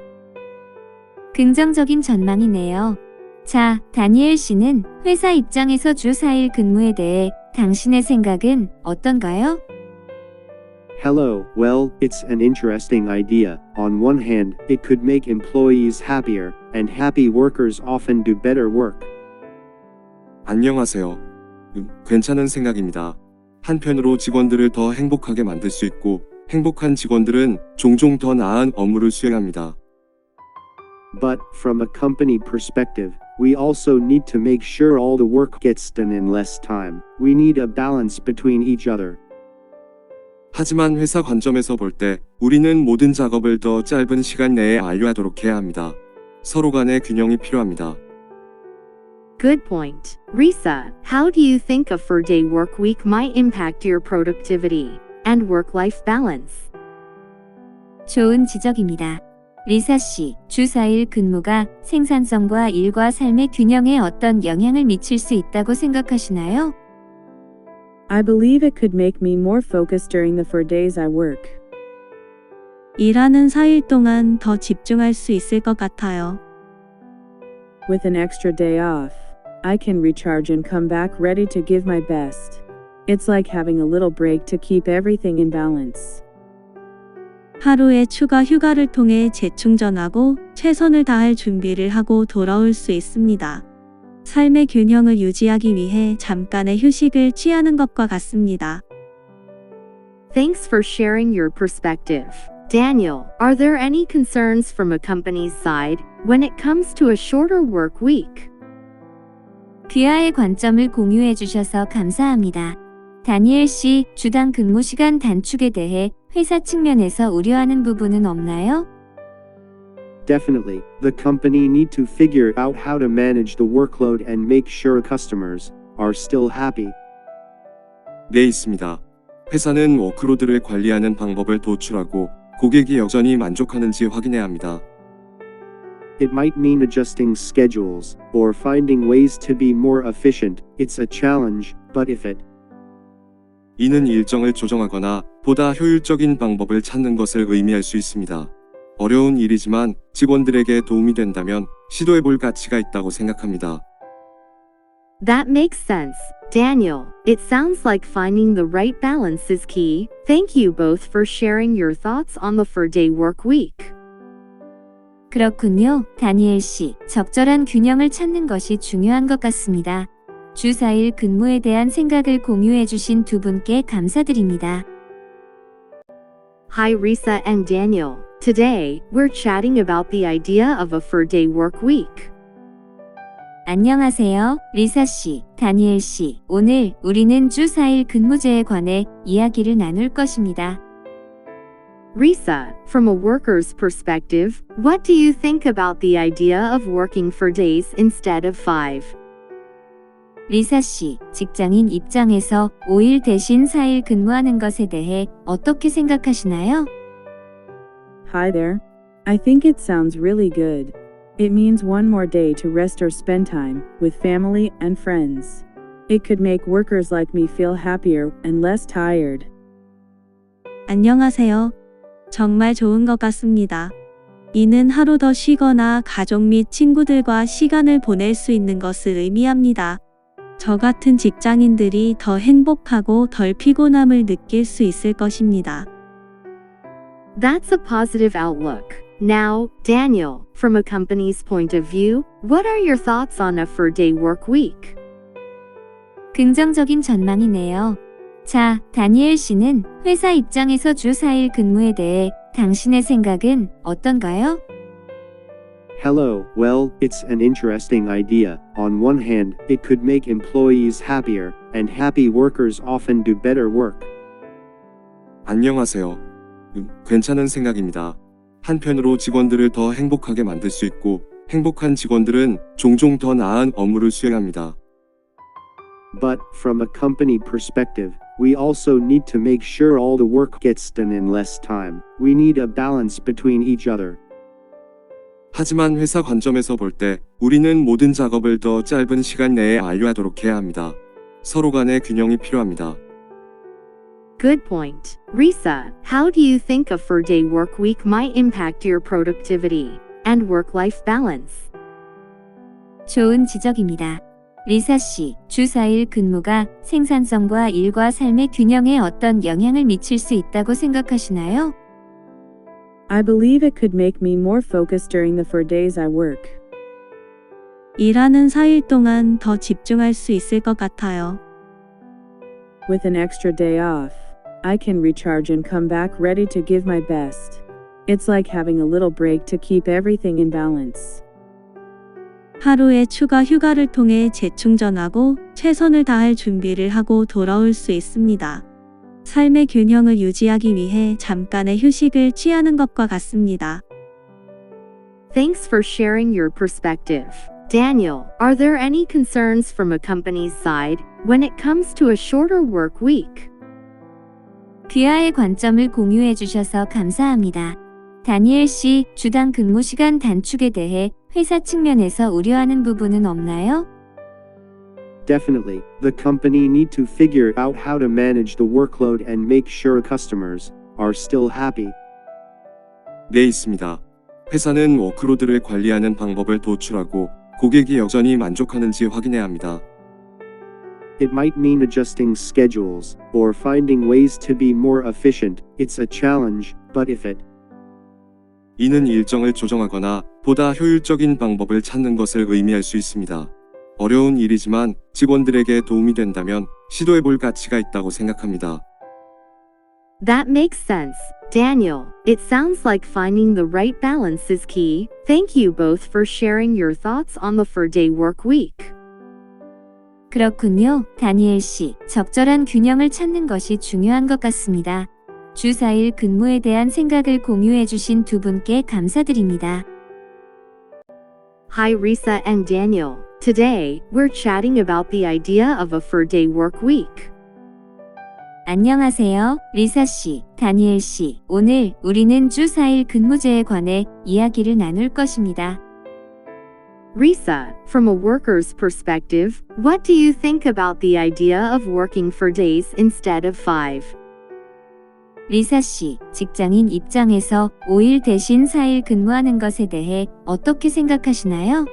긍정적인 전망이네요. 자, 다니엘 씨는 회사 입장에서 주 4일 근무에 대해 당신의 생각은 어떤가요?
Hello, well, it's an interesting idea. On one hand, it could make employees happier, and happy workers often do better work.
안녕하세요. 괜찮은 생각입니다. 한편으로 직원들을 더 행복하게 만들 수 있고 행복한 직원들은 종종 더 나은 업무를 수행합니다.
But, from a company perspective, we also need to make sure all the work gets done in less time. We need a balance between each other.
하지만 회사 관점에서 볼 때 우리는 모든 작업을 더 짧은 시간 내에 완료하도록 해야 합니다. 서로 간의 균형이 필요합니다.
Good point. Risa, how do you think a 4-day work week might impact your productivity and work-life balance?
좋은 지적입니다. 리사 씨, 주 4일 근무가 생산성과 일과 삶의 균형에 어떤 영향을 미칠 수 있다고 생각하시나요?
I believe it could make me more focused during the 4 days I work.
일하는 4일 동안 더 집중할 수 있을 것 같아요.
With an extra day off, I can recharge and come back ready to give my best. It's like having a little break to keep everything in balance.
하루의 추가 휴가를 통해 재충전하고 최선을 다할 준비를 하고 돌아올 수 있습니다. 삶의 균형을 유지하기 위해 잠깐의 휴식을 취하는 것과 같습니다.
Thanks for sharing your perspective. Daniel, are there any concerns from a company's side when it comes to a shorter work week?
귀하의 관점을 공유해 주셔서 감사합니다. 다니엘 씨, 주당 근무 시간 단축에 대해 회사 측면에서 우려하는 부분은 없나요?
Definitely, the company need to figure out how to manage the workload and make sure customers are still happy.
네, 있습니다. 회사는 워크로드를 관리하는 방법을 도출하고 고객이 여전히 만족하는지 확인해야 합니다.
It might mean adjusting schedules or finding ways to be more efficient. It's a challenge, but if it
이는 일정을 조정하거나 보다 효율적인 방법을 찾는 것을 의미할 수 있습니다. 어려운 일이지만 직원들에게 도움이 된다면 시도해볼 가치가 있다고 생각합니다.
That makes sense, Daniel. It sounds like finding the right balance is key. Thank you both for sharing your thoughts on the 4-day work week.
그렇군요, 다니엘 씨. 적절한 균형을 찾는 것이 중요한 것 같습니다. 주 4일 근무에 대한 생각을 공유해 주신 두 분께 감사드립니다.
Hi Risa and Daniel. Today, we're chatting about the idea of a 4-day work week.
안녕하세요, 리사 씨, 다니엘 씨. 오늘 우리는 주 4일 근무제에 관해 이야기를 나눌 것입니다.
Risa, from a worker's perspective, what do you think about the idea of working 4 days instead of 5?
리사 씨, 직장인 입장에서 5일 대신 4일 근무하는 것에 대해 어떻게 생각하시나요?
Hi there. I think it sounds really good. It means one more day to rest or spend time with family and friends. It could make workers like me feel happier and less tired.
안녕하세요. 정말 좋은 것 같습니다. 이는 하루 더 쉬거나 가족 및 친구들과 시간을 보낼 수 있는 것을 의미합니다. 저 같은 직장인들이 더 행복하고 덜 피곤함을 느낄 수 있을 것입니다.
That's a positive outlook. Now, Daniel, from a company's point of view, what are your thoughts on a 4-day work week?
긍정적인 전망이네요. 자, 다니엘 씨는 회사 입장에서 주 4일 근무에 대해 당신의 생각은 어떤가요?
Hello, well, it's an interesting idea. On one hand, it could make employees happier, and happy workers often do better work.
안녕하세요. 괜찮은 생각입니다. 한편으로 직원들을 더 행복하게 만들 수 있고, 행복한 직원들은 종종 더 나은 업무를 수행합니다.
But, from a company perspective, we also need to make sure all the work gets done in less time. We need a balance between each other.
하지만 회사 관점에서 볼 때, 우리는 모든 작업을 더 짧은 시간 내에 완료하도록 해야 합니다. 서로 간의 균형이 필요합니다.
Good point. Risa, how do you think a 4-day work week might impact your productivity and work-life balance?
좋은 지적입니다. 리사 씨, 주 4일 근무가 생산성과 일과 삶의 균형에 어떤 영향을 미칠 수 있다고 생각하시나요?
I believe it could make me more focused during the 4 days I work.
일하는 4일 동안 더 집중할 수 있을 것 같아요.
With an extra day off, I can recharge and come back ready to give my best. It's like having a little break to keep everything in balance.
하루의 추가 휴가를 통해 재충전하고 최선을 다할 준비를 하고 돌아올 수 있습니다. 삶의 균형을 유지하기 위해 잠깐의 휴식을 취하는 것과 같습니다.
Thanks for sharing your perspective. Daniel, are there any concerns from a company's side when it comes to a shorter work week?
귀하의 관점을 공유해 주셔서 감사합니다. 다니엘 씨, 주당 근무 시간 단축에 대해 회사 측면에서 우려하는 부분은 없나요?
Definitely, the company need to figure out how to manage the workload and make sure customers are still happy.
네, 있습니다. 회사는 워크로드를 관리하는 방법을 도출하고 고객이 여전히 만족하는지 확인해야 합니다.
It might mean adjusting schedules or finding ways to be more efficient. It's a challenge, but if it
이는 일정을 조정하거나 보다 효율적인 방법을 찾는 것을 의미할 수 있습니다. 어려운 일이지만 직원들에게 도움이 된다면 시도해볼 가치가 있다고 생각합니다.
That makes sense. Daniel, it sounds like finding the right balance is key. Thank you both for sharing your thoughts on the 4-day work week.
그렇군요, 다니엘 씨. 적절한 균형을 찾는 것이 중요한 것 같습니다. 주 4일 근무에 대한 생각을 공유해 주신 두 분께 감사드립니다.
Hi Risa and Daniel. Today, we're chatting about the idea of a 4-day work week.
안녕하세요, 리사 씨, 다니엘 씨. 오늘 우리는 주 4일 근무제에 관해 이야기를 나눌 것입니다.
Risa, from a worker's perspective, what do you think about the idea of working 4 days instead of 5?
리사 씨, 직장인 입장에서 5일 대신 4일 근무하는 것에 대해 어떻게 생각하시나요?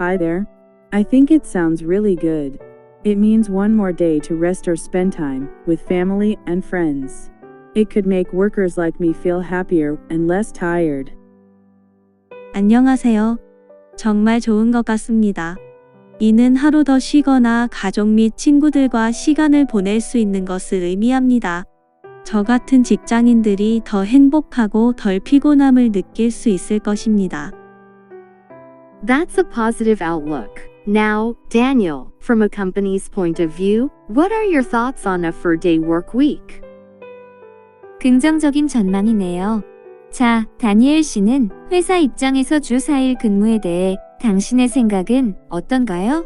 Hi there. I think it sounds really good. It means one more day to rest or spend time with family and friends. It could make workers like me feel happier and less tired.
안녕하세요. 정말 좋은 것 같습니다. 이는 하루 더 쉬거나 가족 및 친구들과 시간을 보낼 수 있는 것을 의미합니다. 저 같은 직장인들이 더 행복하고 덜 피곤함을 느낄 수 있을 것입니다.
That's a positive outlook. Now, Daniel, from a company's point of view, what are your thoughts on a 4-day work week?
긍정적인 전망이네요. 자, 다니엘 씨는 회사 입장에서 주 4일 근무에 대해 당신의 생각은 어떤가요?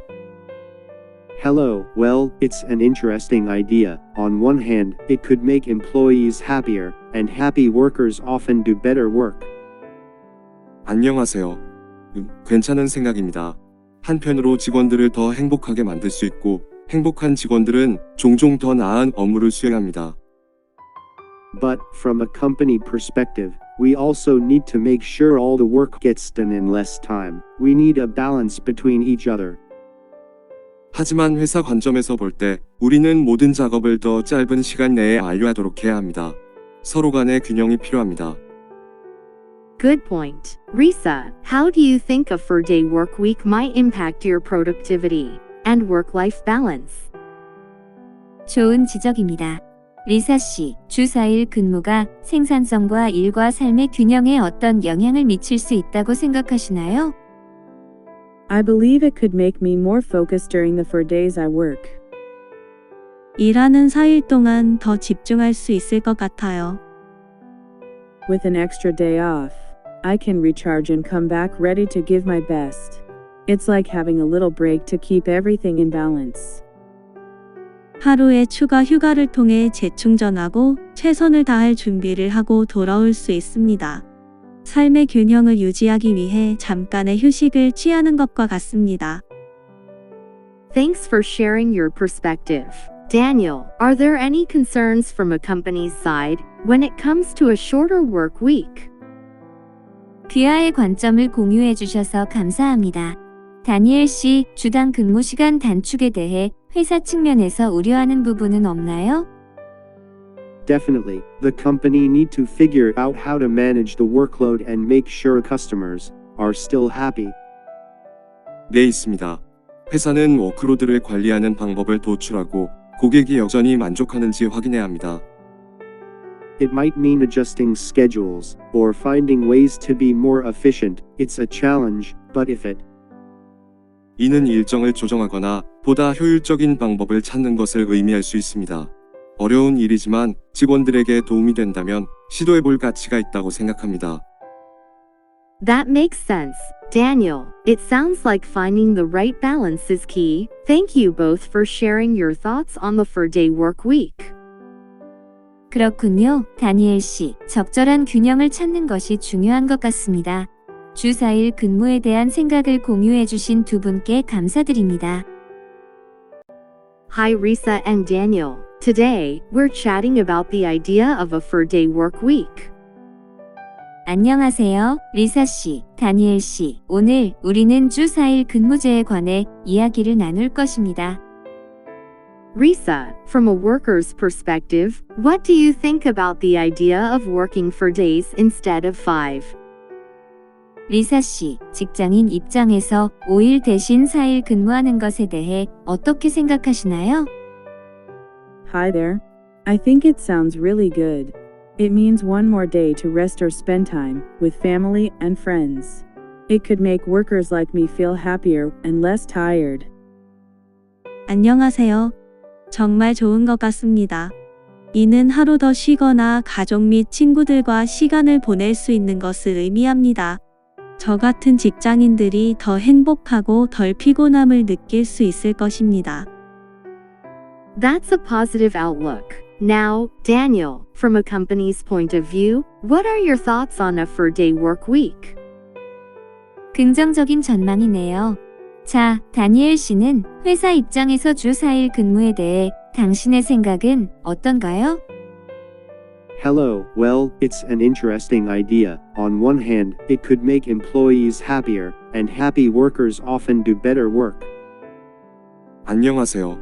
Hello, well, it's an interesting idea. On one hand, it could make employees happier, and happy workers often do better work.
안녕하세요. 괜찮은 생각입니다. 한편으로 직원들을 더 행복하게 만들 수 있고, 행복한 직원들은 종종 더 나은 업무를 수행합니다.
But, from a company perspective, we also need to make sure all the work gets done in less time. We need a balance between each other.
하지만 회사 관점에서 볼 때, 우리는 모든 작업을 더 짧은 시간 내에 완료하도록 해야 합니다. 서로 간의 균형이 필요합니다.
Good point. Risa, how do you think a 4-day work week might impact your productivity and work-life balance?
좋은 지적입니다. 리사 씨, 주 4일 근무가 생산성과 일과 삶의 균형에 어떤 영향을 미칠 수 있다고 생각하시나요?
I believe it could make me more focused during the 4 days I work.
일하는 4일 동안 더 집중할 수 있을 것 같아요.
With an extra day off, I can recharge and come back ready to give my best. It's like having a little break to keep everything in balance.
하루의 추가 휴가를 통해 재충전하고 최선을 다할 준비를 하고 돌아올 수 있습니다. 삶의 균형을 유지하기 위해 잠깐의 휴식을 취하는 것과 같습니다.
Thanks for sharing your perspective. Daniel, are there any concerns from a company's side when it comes to a shorter work week?
귀하의 관점을 공유해 주셔서 감사합니다. 다니엘 씨, 주당 근무 시간 단축에 대해 회사 측면에서 우려하는 부분은 없나요?
Definitely, the company need to figure out how to manage the workload and make sure customers are still happy.
네, 있습니다. 회사는 워크로드를 관리하는 방법을 도출하고 고객이 여전히 만족하는지 확인해야 합니다.
It might mean adjusting schedules or finding ways to be more efficient. It's a challenge, but if it
이는 일정을 조정하거나 보다 효율적인 방법을 찾는 것을 의미할 수 있습니다. 어려운 일이지만 직원들에게 도움이 된다면 시도해 볼 가치가 있다고 생각합니다.
That makes sense. Daniel, it sounds like finding the right balance is key. Thank you both for sharing your thoughts on the 4-day work week.
그렇군요. 다니엘 씨, 적절한 균형을 찾는 것이 중요한 것 같습니다. 주 4일 근무에 대한 생각을 공유해 주신 두 분께 감사드립니다.
Hi Risa and Daniel. Today, we're chatting about the idea of a 4-day work week.
안녕하세요. 리사 씨, 다니엘 씨. 오늘 우리는 주 4일 근무제에 관해 이야기를 나눌 것입니다.
Risa, from a worker's perspective, what do you think about the idea of working 4 days instead of 5?
리사 씨, 직장인 입장에서 5일 대신 4일 근무하는 것에 대해 어떻게 생각하시나요?
Hi there. I think it sounds really good. It means one more day to rest or spend time with family and friends. It could make workers like me feel happier and less tired.
안녕하세요. 정말 좋은 것 같습니다. 이는 하루 더 쉬거나 가족 및 친구들과 시간을 보낼 수 있는 것을 의미합니다. 저 같은 직장인들이 더 행복하고 덜 피곤함을 느낄 수 있을 것입니다.
That's a positive outlook. Now, Daniel, from a company's point of view, what are your thoughts on a 4-day work week?
긍정적인 전망이네요. 자, 다니엘 씨는 회사 입장에서 주 4일 근무에 대해 당신의 생각은 어떤가요?
Hello, well, it's an interesting idea. On one hand, it could make employees happier, and happy workers often do better work.
안녕하세요.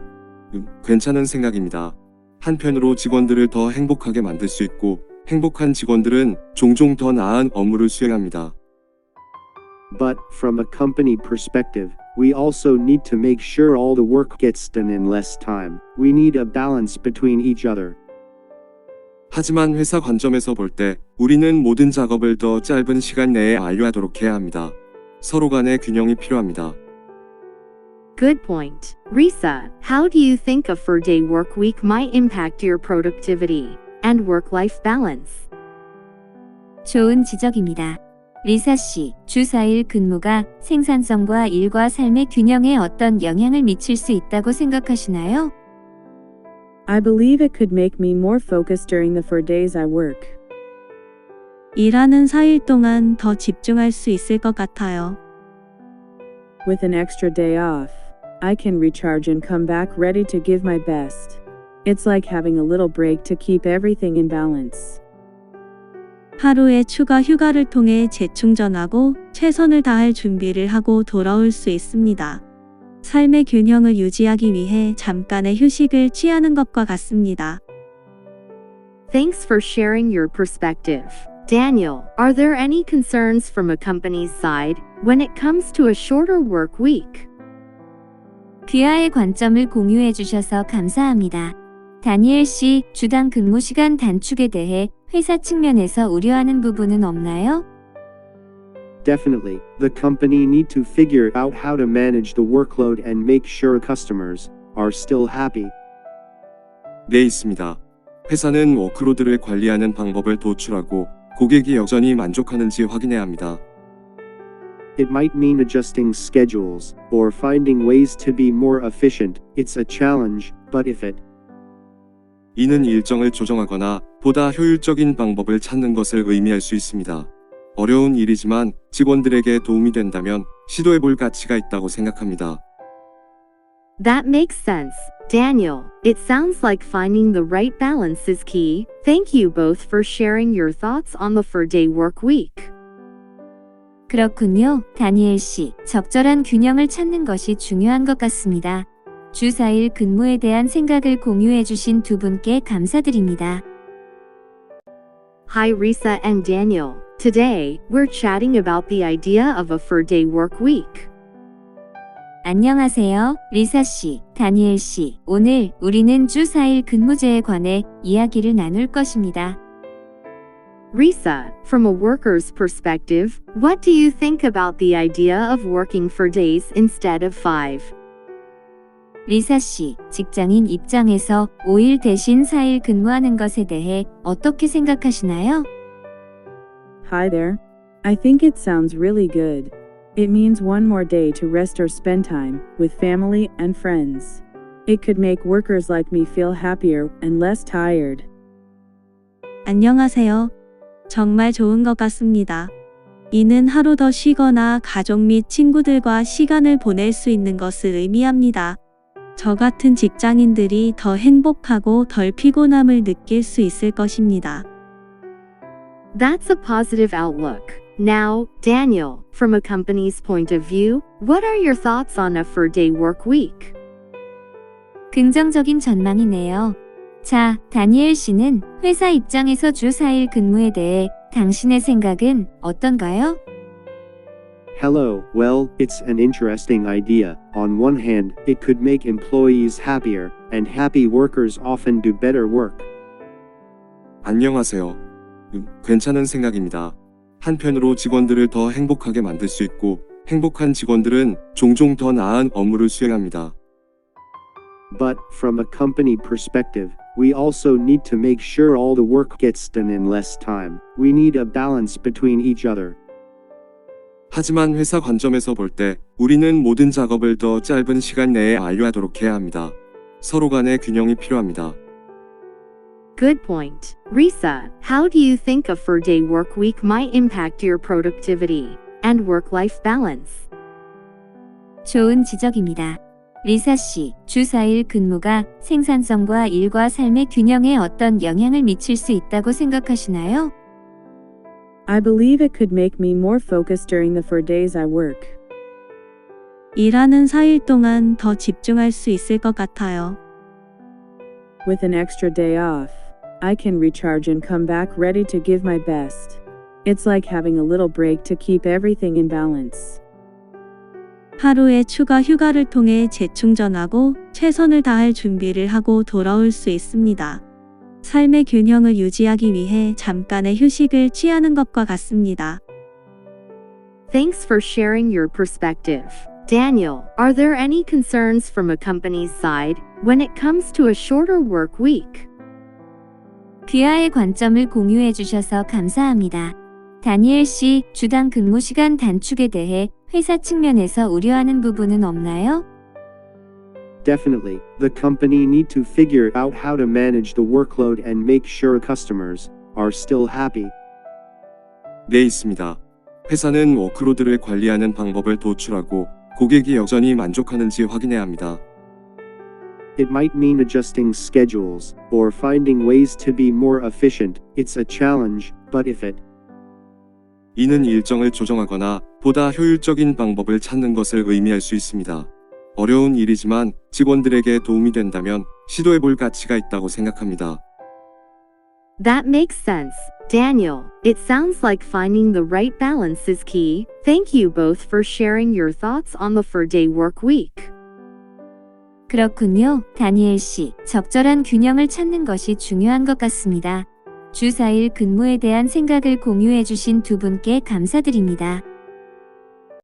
괜찮은 생각입니다. 한편으로 직원들을 더 행복하게 만들 수 있고 행복한 직원들은 종종 더 나은 업무를 수행합니다.
But, from a company perspective, we also need to make sure all the work gets done in less time. We need a balance between each other.
하지만 회사 관점에서 볼 때 우리는 모든 작업을 더 짧은 시간 내에 완료하도록 해야 합니다. 서로 간의 균형이 필요합니다.
Good point. Risa, how do you think a 4-day work week might impact your productivity and work-life balance?
좋은 지적입니다. 리사 씨, 주 4일 근무가 생산성과 일과 삶의 균형에 어떤 영향을 미칠 수 있다고 생각하시나요?
I believe it could make me more focused during the 4 days I work.
일하는 4일 동안 더 집중할 수 있을 것 같아요.
With an extra day off, I can recharge and come back ready to give my best. It's like having a little break to keep everything in balance.
하루의 추가 휴가를 통해 재충전하고 최선을 다할 준비를 하고 돌아올 수 있습니다. 삶의 균형을 유지하기 위해 잠깐의 휴식을 취하는 것과 같습니다.
Thanks for sharing your perspective. Daniel, are there any concerns from a company's side when it comes to a shorter work week?
귀하의 관점을 공유해 주셔서 감사합니다. 다니엘 씨, 주당 근무 시간 단축에 대해 회사 측면에서 우려하는 부분은 없나요?
Definitely, the company need to figure out how to manage the workload and make sure customers are still happy.
네, 있습니다. 회사는 워크로드를 관리하는 방법을 도출하고 고객이 여전히 만족하는지 확인해야 합니다.
It might mean adjusting schedules or finding ways to be more efficient. It's a challenge, but if it
이는 일정을 조정하거나 보다 효율적인 방법을 찾는 것을 의미할 수 있습니다. 어려운 일이지만 직원들에게 도움이 된다면 시도해 볼 가치가 있다고 생각합니다.
That makes sense. Daniel, it sounds like finding the right balance is key. Thank you both for sharing your thoughts on the 4-day work week.
그렇군요. 다니엘 씨, 적절한 균형을 찾는 것이 중요한 것 같습니다. 주 4일 근무에 대한 생각을 공유해 주신 두 분께 감사드립니다.
Hi Risa and Daniel. Today, we're chatting about the idea of a 4-day work week.
안녕하세요. 리사 씨, 다니엘 씨. 오늘 우리는 주 4일 근무제에 관해 이야기를 나눌 것입니다.
Risa, from a worker's perspective, what do you think about the idea of working 4 days instead of 5?
리사 씨, 직장인 입장에서 5일 대신 4일 근무하는 것에 대해 어떻게 생각하시나요?
Hi there. I think it sounds really good. It means one more day to rest or spend time with family and friends. It could make workers like me feel happier and less tired.
안녕하세요. 정말 좋은 것 같습니다. 이는 하루 더 쉬거나 가족 및 친구들과 시간을 보낼 수 있는 것을 의미합니다. 저 같은 직장인들이 더 행복하고 덜 피곤함을 느낄 수 있을 것입니다.
That's a positive outlook. Now, Daniel, from a company's point of view, what are your thoughts on a 4-day work week?
긍정적인 전망이네요. 자, 다니엘 씨는 회사 입장에서 주 4일 근무에 대해 당신의 생각은 어떤가요?
Hello, well, it's an interesting idea. On one hand, it could make employees happier, and happy workers often do better work.
안녕하세요. 괜찮은 생각입니다. 한편으로 직원들을 더 행복하게 만들 수 있고 행복한 직원들은 종종 더 나은 업무를 수행합니다.
But, from a company perspective, we also need to make sure all the work gets done in less time. We need a balance between each other.
하지만 회사 관점에서 볼 때 우리는 모든 작업을 더 짧은 시간 내에 완료하도록 해야 합니다. 서로 간의 균형이 필요합니다.
Good point. Risa, how do you think a 4-day work week might impact your productivity and work-life balance?
좋은 지적입니다. 리사 씨, 주 4일 근무가 생산성과 일과 삶의 균형에 어떤 영향을 미칠 수 있다고 생각하시나요?
I believe it could make me more focused during the 4 days I work.
일하는 4일 동안 더 집중할 수 있을 것 같아요.
With an extra day off, I can recharge and come back ready to give my best. It's like having a little break to keep everything in balance.
하루의 추가 휴가를 통해 재충전하고 최선을 다할 준비를 하고 돌아올 수 있습니다. 삶의 균형을 유지하기 위해 잠깐의 휴식을 취하는 것과 같습니다.
Thanks for sharing your perspective. Daniel, are there any concerns from a company's side when it comes to a shorter work week?
귀하의 관점을 공유해 주셔서 감사합니다. 다니엘 씨, 주당 근무 시간 단축에 대해 회사 측면에서 우려하는 부분은 없나요?
Definitely, the company need to figure out how to manage the workload and make sure customers are still happy.
네, 있습니다. 회사는 워크로드를 관리하는 방법을 도출하고 고객이 여전히 만족하는지 확인해야 합니다.
It might mean adjusting schedules or finding ways to be more efficient. It's a challenge, but if it
이는 일정을 조정하거나 보다 효율적인 방법을 찾는 것을 의미할 수 있습니다. 어려운 일이지만 직원들에게 도움이 된다면 시도해 볼 가치가 있다고 생각합니다.
That makes sense, Daniel. It sounds like finding the right balance is key. Thank you both for sharing your thoughts on the 4-day work week.
그렇군요, 다니엘 씨. 적절한 균형을 찾는 것이 중요한 것 같습니다. 주 4일 근무에 대한 생각을 공유해 주신 두 분께 감사드립니다.